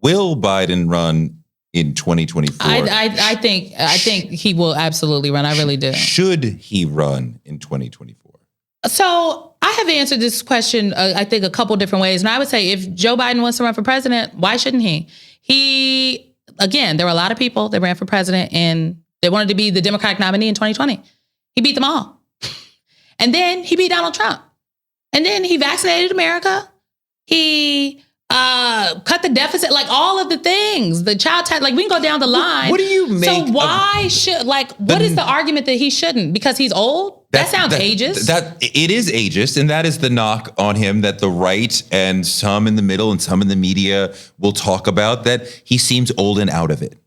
Will Biden run in 2024?
I think he will absolutely run. I really do.
Should he run in 2024?
So I have answered this question, I think, a couple different ways. And I would say if Joe Biden wants to run for president, why shouldn't he? Again, there were a lot of people that ran for president and they wanted to be the Democratic nominee in 2020. He beat them all. And then he beat Donald Trump. And then he vaccinated America. He cut the deficit, like all of the things, the child tax, like we can go down the line.
What do you make?
So why what is the argument that he shouldn't? Because he's old? That sounds ageist.
It is ageist, and that is the knock on him that the right and some in the middle and some in the media will talk about, that he seems old and out of it.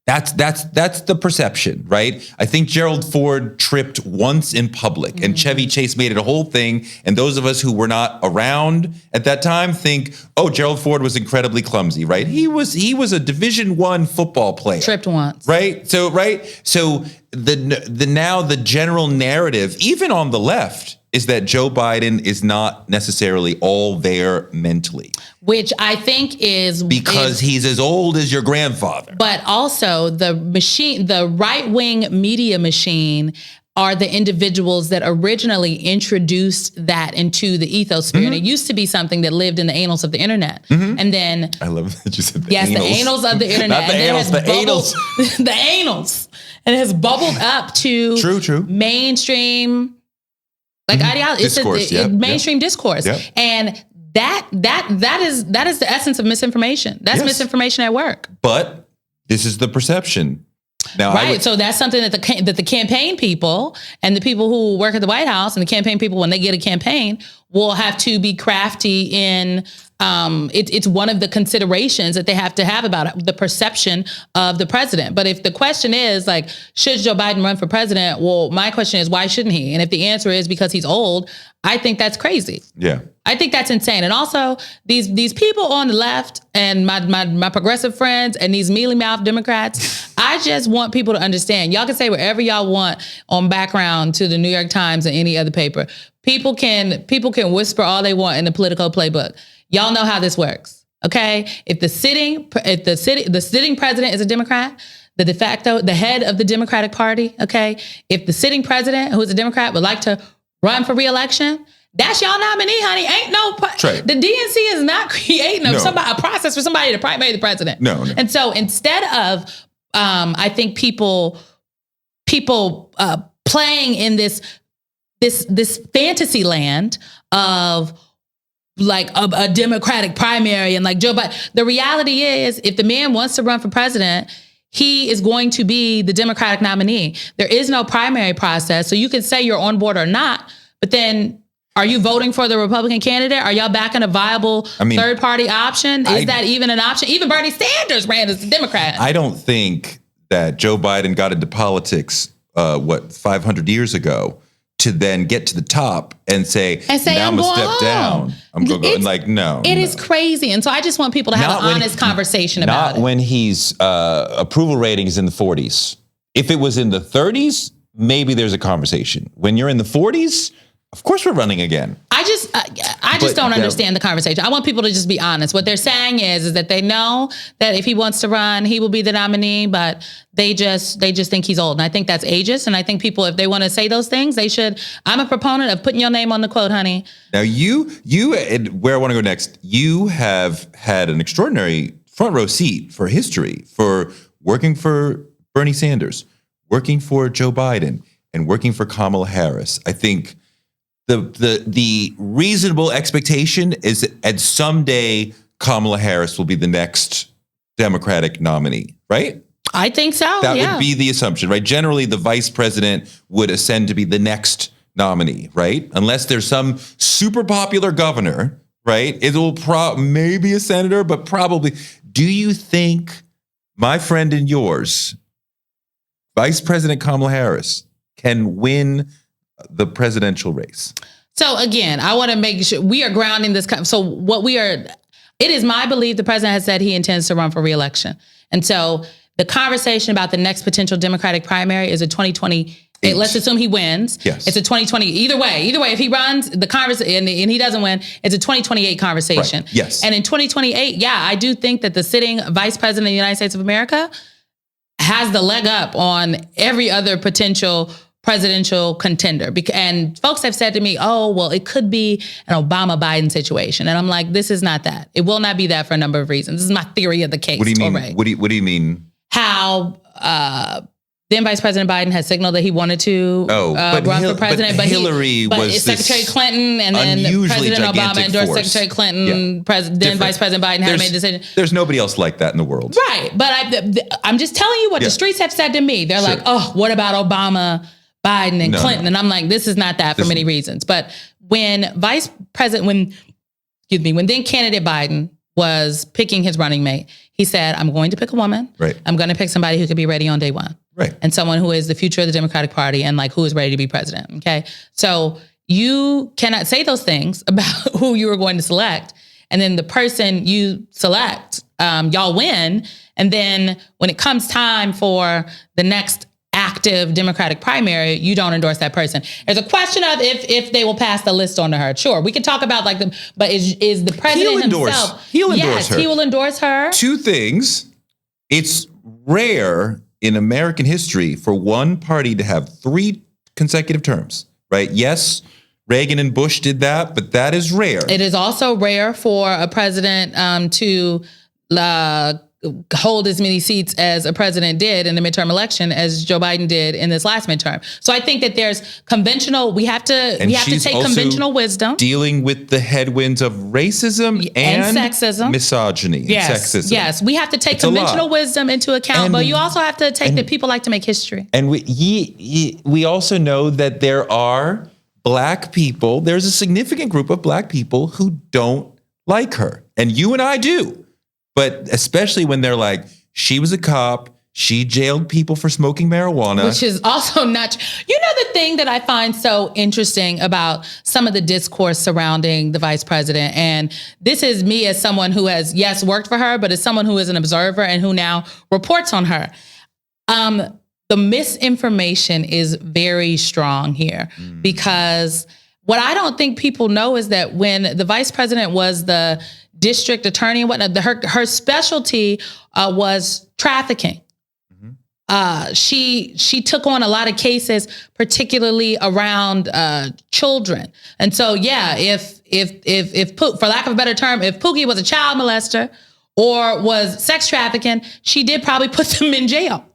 That's the perception, right? I think Gerald Ford tripped once in public, and Chevy Chase made it a whole thing. And those of us who were not around at that time think, oh, Gerald Ford was incredibly clumsy, right? He was a Division I football player.
Tripped once.
Right? So the general narrative, even on the left, is that Joe Biden is not necessarily all there mentally.
Which I think is...
Because he's as old as your grandfather.
But also the right-wing media machine are the individuals that originally introduced that into the ethosphere. And it used to be something that lived in the annals of the internet. And then
I love that you said the
yes,
anals.
the annals of the internet.
Not the annals, the annals.
The annals. And it has bubbled up to
True.
mainstream ideology.
Discourse,
mainstream discourse.
Yep.
And that is the essence of misinformation. That's misinformation at work.
But this is the perception. Now,
right. So that's something that the campaign people and the people who work at the White House and the campaign people, when they get a campaign, will have to be crafty in. It's one of the considerations that they have to have about it, the perception of the president. But if the question is like, should Joe Biden run for president? Well, my question is, why shouldn't he? And if the answer is because he's old, I think that's crazy.
Yeah.
I think that's insane. And also these people on the left and my progressive friends and these mealy-mouthed Democrats, I just want people to understand. Y'all can say whatever y'all want on background to the New York Times or any other paper. People can whisper all they want in the Politico playbook. Y'all know how this works, okay? If the sitting president is a Democrat, the head of the Democratic Party, okay? If the sitting president, who is a Democrat, would like to run for re-election, that's y'all nominee, honey. Ain't no the DNC is not creating a process for somebody to primary the president.
No.
And so instead of, I think people playing in this fantasy land of like a Democratic primary and like Joe Biden. The reality is, if the man wants to run for president, he is going to be the Democratic nominee. There is no primary process. So you can say you're on board or not, but then are you voting for the Republican candidate? Are y'all backing a viable third party option? Is that even an option? Even Bernie Sanders ran as a Democrat.
I don't think that Joe Biden got into politics, 500 years ago, to then get to the top and say now I'm going to step down. I'm going to go. Like, no.
It is crazy. And so I just want people to have an honest conversation about it.
Not when his approval rating is in the 40s. If it was in the 30s, maybe there's a conversation. When you're in the 40s, of course we're running again.
I just don't understand the conversation. I want people to just be honest. What they're saying is that they know that if he wants to run, he will be the nominee, but they just think he's old. And I think that's ageist. And I think people, if they want to say those things, they should. I'm a proponent of putting your name on the quote, honey.
Now you, where I want to go next, you have had an extraordinary front row seat for history, for working for Bernie Sanders, working for Joe Biden, and working for Kamala Harris. I think the reasonable expectation is that someday Kamala Harris will be the next Democratic nominee, right?
I think so.
That would be the assumption, right? Generally, the vice president would ascend to be the next nominee, right? Unless there's some super popular governor, right? It will maybe a senator, but probably. Do you think, my friend and yours, Vice President Kamala Harris, can win the presidential race?
So again, I want to make sure we are grounding this. It is my belief the president has said he intends to run for re-election. And so the conversation about the next potential Democratic primary is a 2028. Let's assume he wins.
Yes. It's
a 2020. Either way, if he runs the conversation and he doesn't win, it's a 2028 conversation.
Right. Yes.
And in 2028, I do think that the sitting vice president of the United States of America has the leg up on every other potential presidential contender. And folks have said to me, oh, well, it could be an Obama-Biden situation. And I'm like, this is not that. It will not be that for a number of reasons. This is my theory of the case.
What do you mean?
Touré.
What do you mean?
How then Vice President Biden has signaled that he wanted to run for president. But
Hillary was
Secretary Clinton, and then President Obama endorsed Secretary Clinton. Then Vice President Biden had made a decision.
There's nobody else like that in the world.
Right. But I'm just telling you what the streets have said to me. They're like, oh, what about Obama, Biden, and Clinton? And I'm like, this is not that for many reasons. But when then candidate Biden was picking his running mate, he said, I'm going to pick a woman.
Right.
I'm going to pick somebody who could be ready on day one.
Right.
And someone who is the future of the Democratic Party and like who is ready to be president. Okay. So you cannot say those things about who you are going to select. And then the person you select, y'all win. And then when it comes time for the next active Democratic primary, you don't endorse that person. There's a question of if they will pass the list on to her. Sure, we can talk about but is the president himself?
He'll endorse her.
He will endorse her.
Two things. It's rare in American history for one party to have three consecutive terms, right? Yes, Reagan and Bush did that, but that is rare.
It is also rare for a president to hold as many seats as a president did in the midterm election as Joe Biden did in this last midterm. So I think that there's conventional, we have to take conventional wisdom.
Dealing with the headwinds of racism and
sexism.
Misogyny and sexism.
Yes, we have to take conventional wisdom into account, but you also have to take that people like to make history.
And we also know that there are Black people, there's a significant group of Black people who don't like her. And you and I do. But especially when they're like, she was a cop, she jailed people for smoking marijuana.
Which is also not, the thing that I find so interesting about some of the discourse surrounding the vice president, and this is me as someone who has, yes, worked for her, but as someone who is an observer and who now reports on her. The misinformation is very strong here because what I don't think people know is that when the vice president was the district attorney and whatnot, her specialty was trafficking. She took on a lot of cases, particularly around children. And so, yeah, if for lack of a better term, if Pookie was a child molester or was sex trafficking, she did probably put them in jail.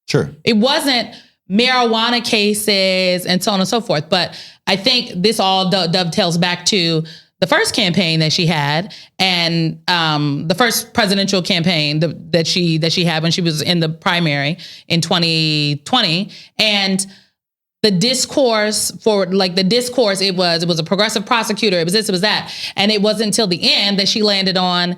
Sure.
It wasn't marijuana cases and so on and so forth. But I think this all dovetails back to the first campaign that she had and the first presidential campaign that she had when she was in the primary in 2020. And the discourse it was a progressive prosecutor. It was this, it was that. And it wasn't until the end that she landed on,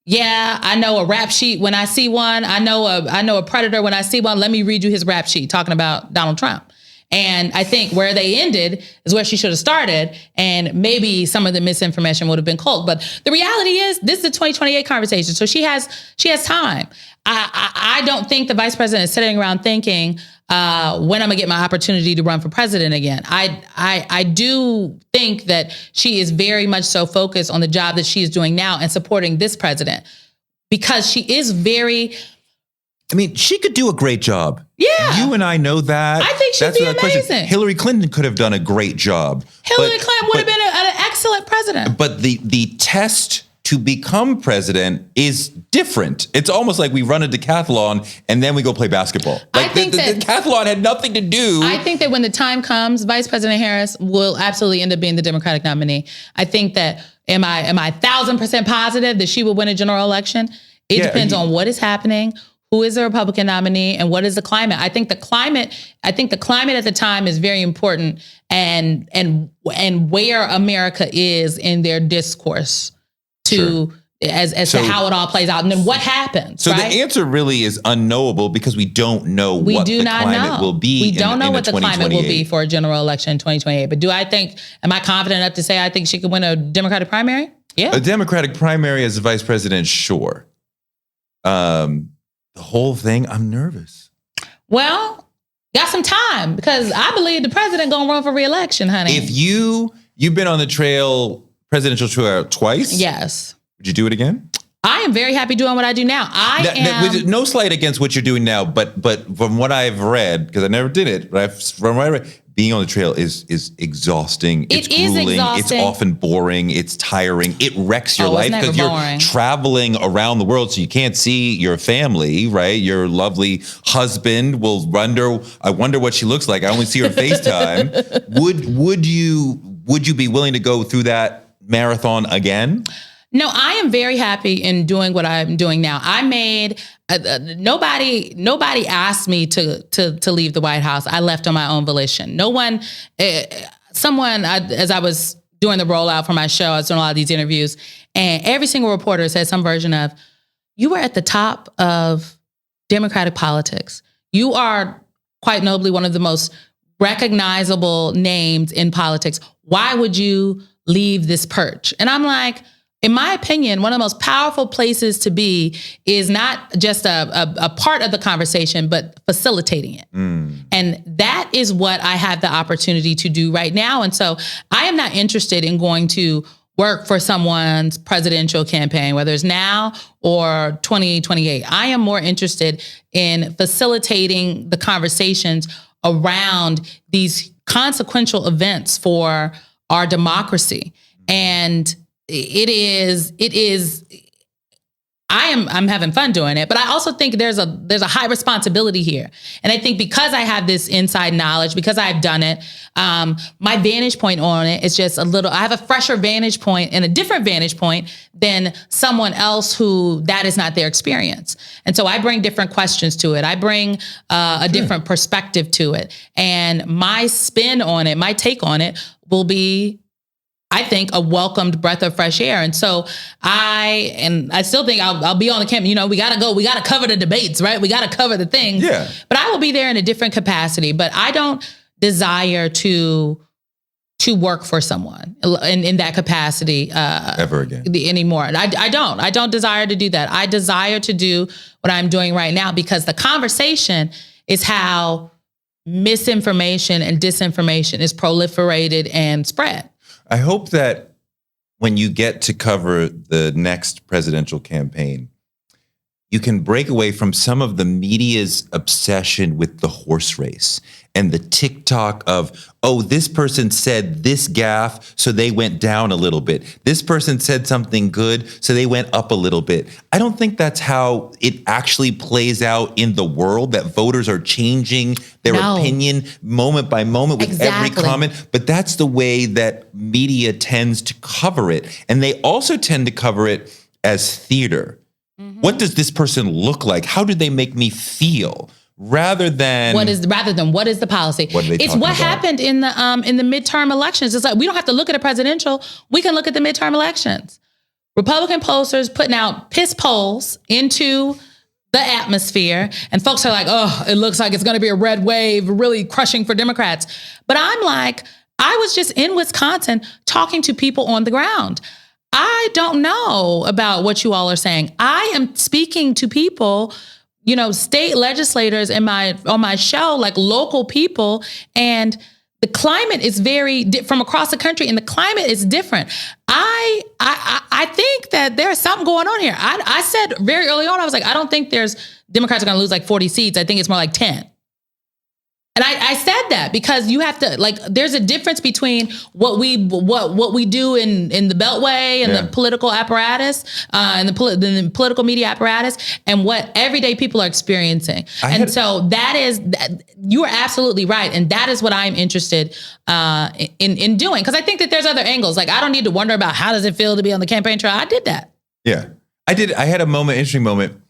yeah, I know a rap sheet when I see one. I know a predator when I see one. Let me read you his rap sheet talking about Donald Trump. And I think where they ended is where she should have started. And maybe some of the misinformation would have been cloaked. But the reality is this is a 2028 conversation. So she has time. I don't think the vice president is sitting around thinking, when I'm gonna get my opportunity to run for president again. I do think that she is very much so focused on the job that she is doing now and supporting this president because she is very.
I mean, she could do a great job.
Yeah.
You and I know that.
I think she'd be amazing.
Hillary Clinton could have done a great job.
Hillary Clinton would have been an excellent president.
But the test to become president is different. It's almost like we run a decathlon and then we go play basketball. Like
I think
the decathlon had nothing to do.
I think that when the time comes, Vice President Harris will absolutely end up being the Democratic nominee. I think that, am I 1,000% positive that she will win a general election? It depends on what is happening. Who is the Republican nominee and what is the climate? I think the climate at the time is very important and where America is in their discourse to as to how it all plays out and then what happens.
So the answer really is unknowable because we don't know what the climate will be.
We don't know what the climate will be for a general election in 2028. But am I confident enough to say I think she could win a Democratic primary? Yeah.
A Democratic primary as a vice president, sure. The whole thing, I'm nervous.
Well, got some time because I believe the president gonna run for re-election, honey.
If you've been on the presidential trail twice.
Yes.
Would you do it again?
I am very happy doing what I do now.
With no slight against what you're doing now, but from what I've read, because I never did it, but from what I read, being on the trail is exhausting. It's grueling. Exhausting. It's often boring. It's tiring. It wrecks your life because you're traveling around the world, so you can't see your family, right? Your lovely husband will wonder. I wonder what she looks like. I only see her FaceTime. Would you be willing to go through that marathon again?
No, I am very happy in doing what I'm doing now. I made nobody asked me to leave the White House. I left on my own volition. No one, as I was doing the rollout for my show, I was doing a lot of these interviews, and every single reporter said some version of, "You were at the top of Democratic politics. You are quite nobly one of the most recognizable names in politics. Why would you leave this perch?" And I'm like, in my opinion, one of the most powerful places to be is not just a part of the conversation, but facilitating it. And that is what I have the opportunity to do right now. And so I am not interested in going to work for someone's presidential campaign, whether it's now or 2028. I am more interested in facilitating the conversations around these consequential events for our democracy. And I'm having fun doing it, but I also think there's a high responsibility here. And I think because I have this inside knowledge, because I've done it, my vantage point on it is just I have a fresher vantage point and a different vantage point than someone else who that is not their experience. And so I bring different questions to it. I bring a different perspective to it. And my spin on it, my take on it will be, I think, a welcomed breath of fresh air. And so I still think I'll be on the campus. We got to cover the debates, right? We got to cover the things.
Yeah.
But I will be there in a different capacity. But I don't desire to work for someone in that capacity
ever again
anymore. I don't desire to do that. I desire to do what I'm doing right now, because the conversation is how misinformation and disinformation is proliferated and spread.
I hope that when you get to cover the next presidential campaign, you can break away from some of the media's obsession with the horse race and the TikTok of, oh, this person said this gaffe, so they went down a little bit. This person said something good, so they went up a little bit. I don't think that's how it actually plays out in the world, that voters are changing their opinion moment by moment with every comment. But that's the way that media tends to cover it. And they also tend to cover it as theater. Mm-hmm. What does this person look like? How do they make me feel? Rather than what is the policy? It's what happened in the midterm elections. It's like, we don't have to look at a presidential. We can look at the midterm elections. Republican pollsters putting out piss polls into the atmosphere, and folks are like, oh, it looks like it's going to be a red wave, really crushing for Democrats. But I'm like, I was just in Wisconsin talking to people on the ground. I don't know about what you all are saying. I am speaking to people, state legislators on my show, like local people, and the climate is from across the country, and the climate is different. I think that there's something going on here. I said very early on, I was like, I don't think Democrats are going to lose like 40 seats. I think it's more like 10. And I said that because you have to, there's a difference between what we do in the Beltway and the political apparatus and the political media apparatus, and what everyday people are experiencing. So you are absolutely right. And that is what I'm interested in doing. Because I think that there's other angles. Like, I don't need to wonder about how does it feel to be on the campaign trail. I did that. Yeah, I did. I had interesting moment.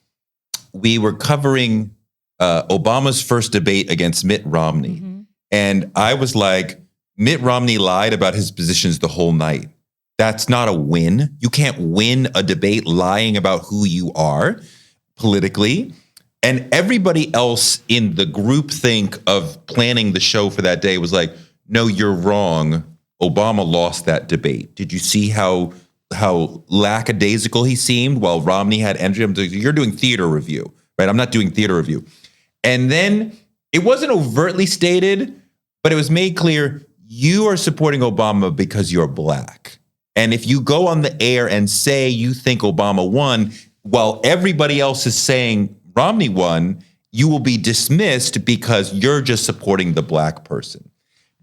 We were covering Obama's first debate against Mitt Romney. Mm-hmm. And I was like, Mitt Romney lied about his positions the whole night. That's not a win. You can't win a debate lying about who you are politically. And everybody else in the groupthink of planning the show for that day was like, no, you're wrong. Obama lost that debate. Did you see how lackadaisical he seemed while Romney had energy? You're doing theater review, right? I'm not doing theater review. And then it wasn't overtly stated, but it was made clear you are supporting Obama because you're Black. And if you go on the air and say you think Obama won while everybody else is saying Romney won, you will be dismissed because you're just supporting the Black person.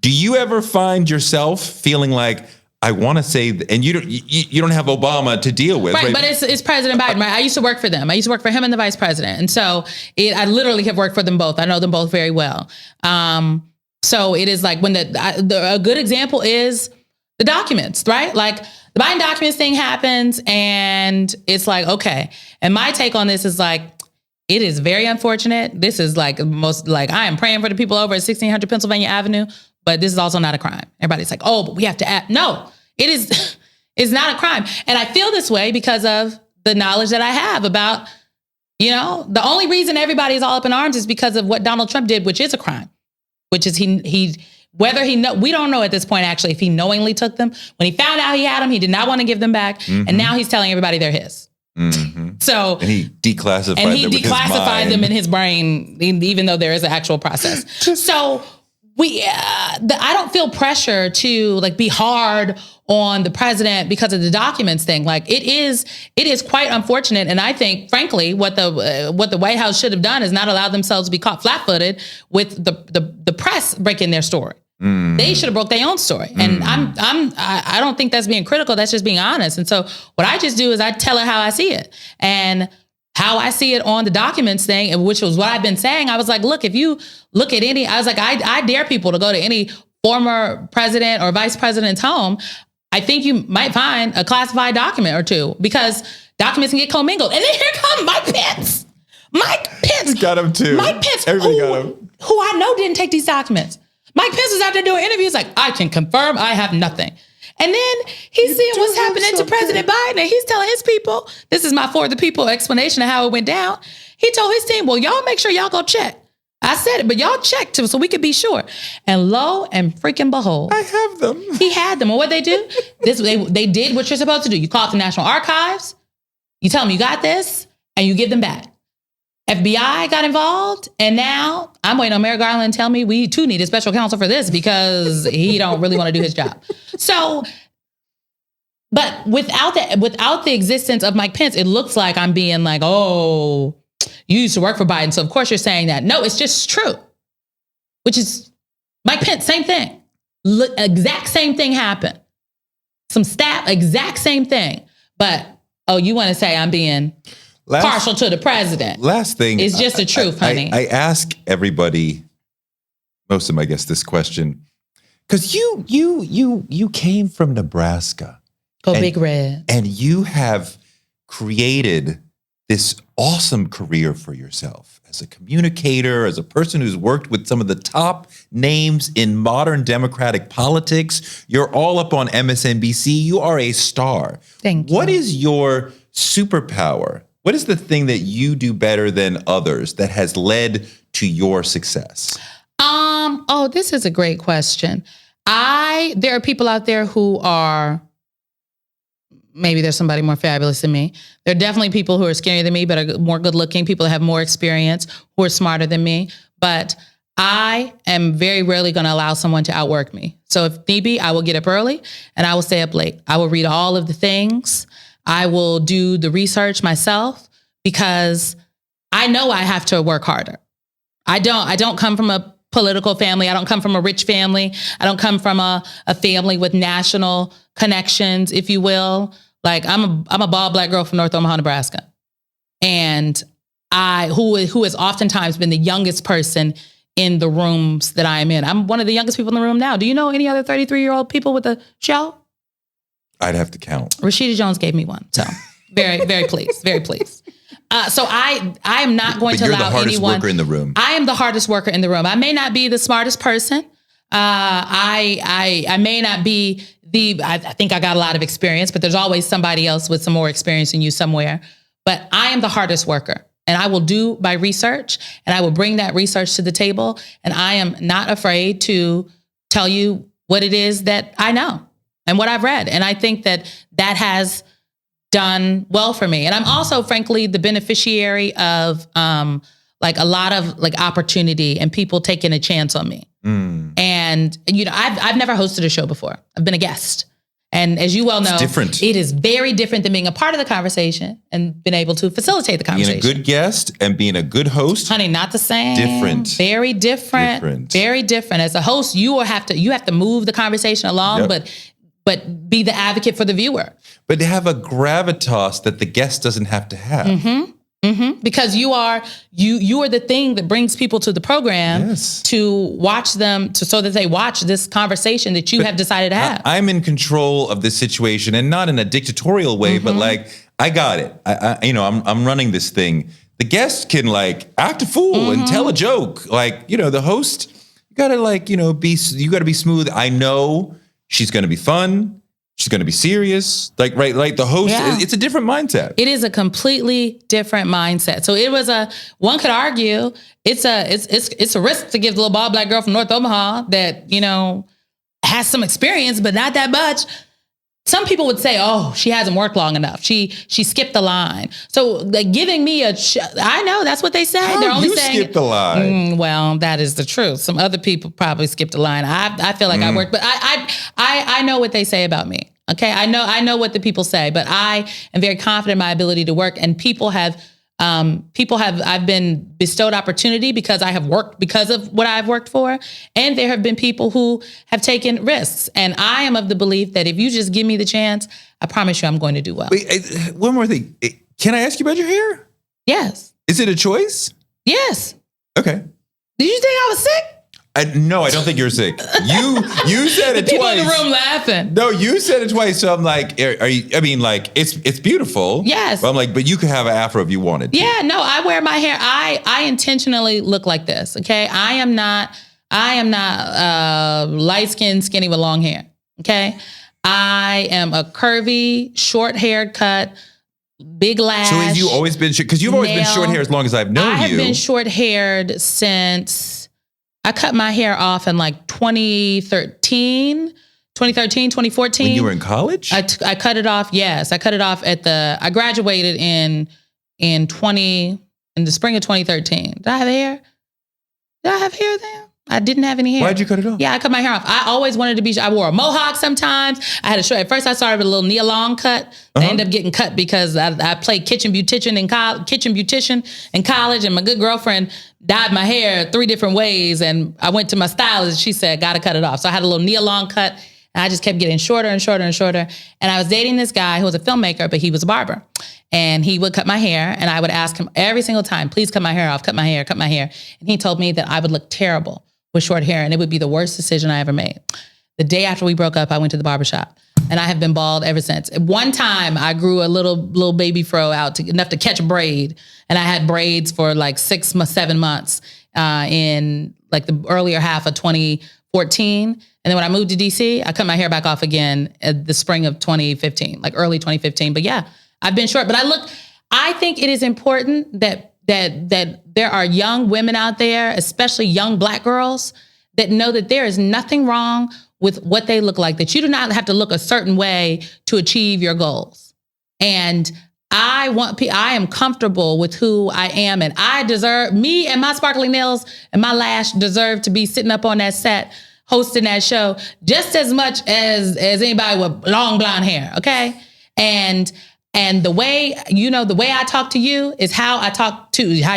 Do you ever find yourself feeling like, I want to say, and you don't have Obama to deal with,
right? But it's President Biden, right? I used to work for them. I used to work for him and the vice president, and so I literally have worked for them both. I know them both very well. So it is like when a good example is the documents, right? Like the Biden documents thing happens, and it's like, okay. And my take on this is like, it is very unfortunate. This is like I am praying for the people over at 1600 Pennsylvania Avenue. But this is also not a crime. Everybody's like, oh, but we have to act. No, it's not a crime. And I feel this way because of the knowledge that I have about, the only reason everybody is all up in arms is because of what Donald Trump did, which is a crime, which is we don't know at this point, actually, if he knowingly took them. When he found out he had them, he did not want to give them back. Mm-hmm. And now he's telling everybody they're his.
Mm-hmm.
So,
and he declassified them
in his brain, even though there is an actual process. So I don't feel pressure to like be hard on the president because of the documents thing. Like it is quite unfortunate. And I think, frankly, what the White House should have done is not allow themselves to be caught flat-footed with the press breaking their story. They should have broke their own story. And I don't think that's being critical. That's just being honest. And so what I just do is I tell her how I see it. And how I see it on the documents thing, which was what I've been saying. I was like, look, if you look at I dare people to go to any former president or vice president's home. I think you might find a classified document or two because documents can get commingled. And then here comes Mike Pence. Mike Pence.
Got him too.
Mike Pence,
Everybody got him.
Who I know didn't take these documents. Mike Pence was out there doing interviews like, I can confirm I have nothing. And then he's seeing what's happening to President Biden, and he's telling his people, this is my for the people explanation of how it went down. He told his team, well, y'all make sure y'all go check. I said it, but y'all check too, so we could be sure. And lo and freaking behold,
I have them.
He had them. And what they do? They did what you're supposed to do. You call it the National Archives, you tell them you got this, and you give them back. FBI got involved, and now I'm waiting on Merrick Garland to tell me we too need a special counsel for this because he don't really want to do his job. So, but without the existence of Mike Pence, it looks like I'm being like, oh, you used to work for Biden, so of course you're saying that. No, it's just true. Which is Mike Pence, same thing. Exact same thing happened. Some staff, exact same thing. But, oh, you want to say I'm being partial to the president.
Last thing.
It's just the truth, honey.
I ask everybody, most of them, I guess, this question. Because you came from Nebraska.
Go Big Red.
And you have created this awesome career for yourself as a communicator, as a person who's worked with some of the top names in modern Democratic politics. You're all up on MSNBC. You are a star.
Thank you.
What is your superpower? What is the thing that you do better than others that has led to your success?
Oh, this is a great question. There are people out there who are, maybe there's somebody more fabulous than me. There are definitely people who are scarier than me, but are more good looking, people that have more experience, who are smarter than me. But I am very rarely going to allow someone to outwork me. So if need be, I will get up early and I will stay up late. I will read all of the things. I will do the research myself because I know I have to work harder. I don't come from a political family. I don't come from a rich family. I don't come from a family with national connections, if you will. Like I'm a bald black girl from North Omaha, Nebraska. And who has oftentimes been the youngest person in the rooms that I am in. I'm one of the youngest people in the room now. Do you know any other 33-year-old people with a show?
I'd have to count.
Rashida Jones gave me one. So very, very pleased. Very pleased. So I am not going to allow anyone. You're the hardest
worker in the room.
I am the hardest worker in the room. I may not be the smartest person. I may not be I think I got a lot of experience, but there's always somebody else with some more experience than you somewhere. But I am the hardest worker. And I will do my research and I will bring that research to the table. And I am not afraid to tell you what it is that I know and what I've read. And I think that has done well for me. And I'm also, frankly, the beneficiary of like a lot of like opportunity and people taking a chance on me. And, you know, I've never hosted a show before. I've been a guest. And as you well know, it is very different than being a part of the conversation and being able to facilitate the conversation.
Being a good guest and being a good host.
Honey, not the same.
Different.
Very different. Very different. As a host, you have to move the conversation along, but be the advocate for the viewer.
But to have a gravitas that the guest doesn't have to have.
Mm-hmm. Mm-hmm. Because you are the thing that brings people to the program to watch them, so that they watch this conversation that you have decided to have.
I'm in control of this situation, and not in a dictatorial way, but like I got it. I'm running this thing. The guest can like act a fool and tell a joke. Like, you know, the host, you gotta like, you gotta be smooth. I know she's gonna be fun. She's going to be serious. Like the host, it's a different mindset.
It is a completely different mindset. So it was one could argue it's a risk to give the little bald black girl from North Omaha that, you know, has some experience, but not that much, some people would say, oh, she hasn't worked long enough. She skipped the line. So like giving me I know that's what they say.
How
They're only
you
saying
skipped the line?
Well, that is the truth. Some other people probably skipped the line. I feel like I worked, but I know what they say about me. Okay, I know what the people say, but I am very confident in my ability to work, and I've been bestowed opportunity because I have worked because of what I've worked for. And there have been people who have taken risks. And I am of the belief that if you just give me the chance, I promise you I'm going to do well.
Wait, one more thing. Can I ask you about your hair?
Yes.
Is it a choice?
Yes.
Okay.
Did you think I was sick?
No, I don't think you're sick. You said it
People
twice.
in the room laughing.
No, you said it twice. So I'm like, are you? I mean, like, it's beautiful.
Yes.
But I'm like, but you could have an afro if you wanted to.
Yeah, no, I wear my hair. I intentionally look like this. Okay, I am not light skinned, skinny with long hair. Okay, I am a curvy, short haired cut, big lash.
So have you always been? Because you've always been short hair as long as I've known you.
I have been short haired since. I cut my hair off in like 2014.
When you were in college?
I cut it off. Yes. I cut it off I graduated in the spring of 2013. Did I have hair? Did I have hair then? I didn't have any hair.
Why'd you cut it off?
Yeah, I cut my hair off. I always wanted to be, I wore a mohawk sometimes. I had a short, at first I started with a little knee-long cut. I ended up getting cut because I played kitchen beautician in college, and my good girlfriend dyed my hair 3 different ways. And I went to my stylist, she said, gotta cut it off. So I had a little knee-long cut, and I just kept getting shorter and shorter and shorter. And I was dating this guy who was a filmmaker, but he was a barber. And he would cut my hair, and I would ask him every single time, please cut my hair off, cut my hair, cut my hair. And he told me that I would look terrible with short hair, and it would be the worst decision I ever made. The day after we broke up, I went to the barbershop, and I have been bald ever since. One time I grew a little baby fro out enough to catch a braid, and I had braids for like 7 months in like the earlier half of 2014. And then when I moved to DC, I cut my hair back off again at the spring of 2015, like early 2015. But yeah, I've been short, but I think it is important that there are young women out there, especially young Black girls, that know that there is nothing wrong with what they look like, that you do not have to look a certain way to achieve your goals. And I am comfortable with who I am, and I deserve, me and my sparkly nails and my lash deserve to be sitting up on that set hosting that show just as much as anybody with long blonde hair, okay? And the way I talk to you is how I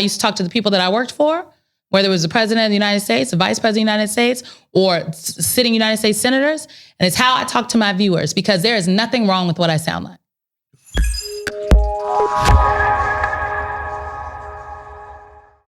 used to talk to the people that I worked for, whether it was the president of the United States, the vice president of the United States, or sitting United States senators. And it's how I talk to my viewers, because there is nothing wrong with what I sound like.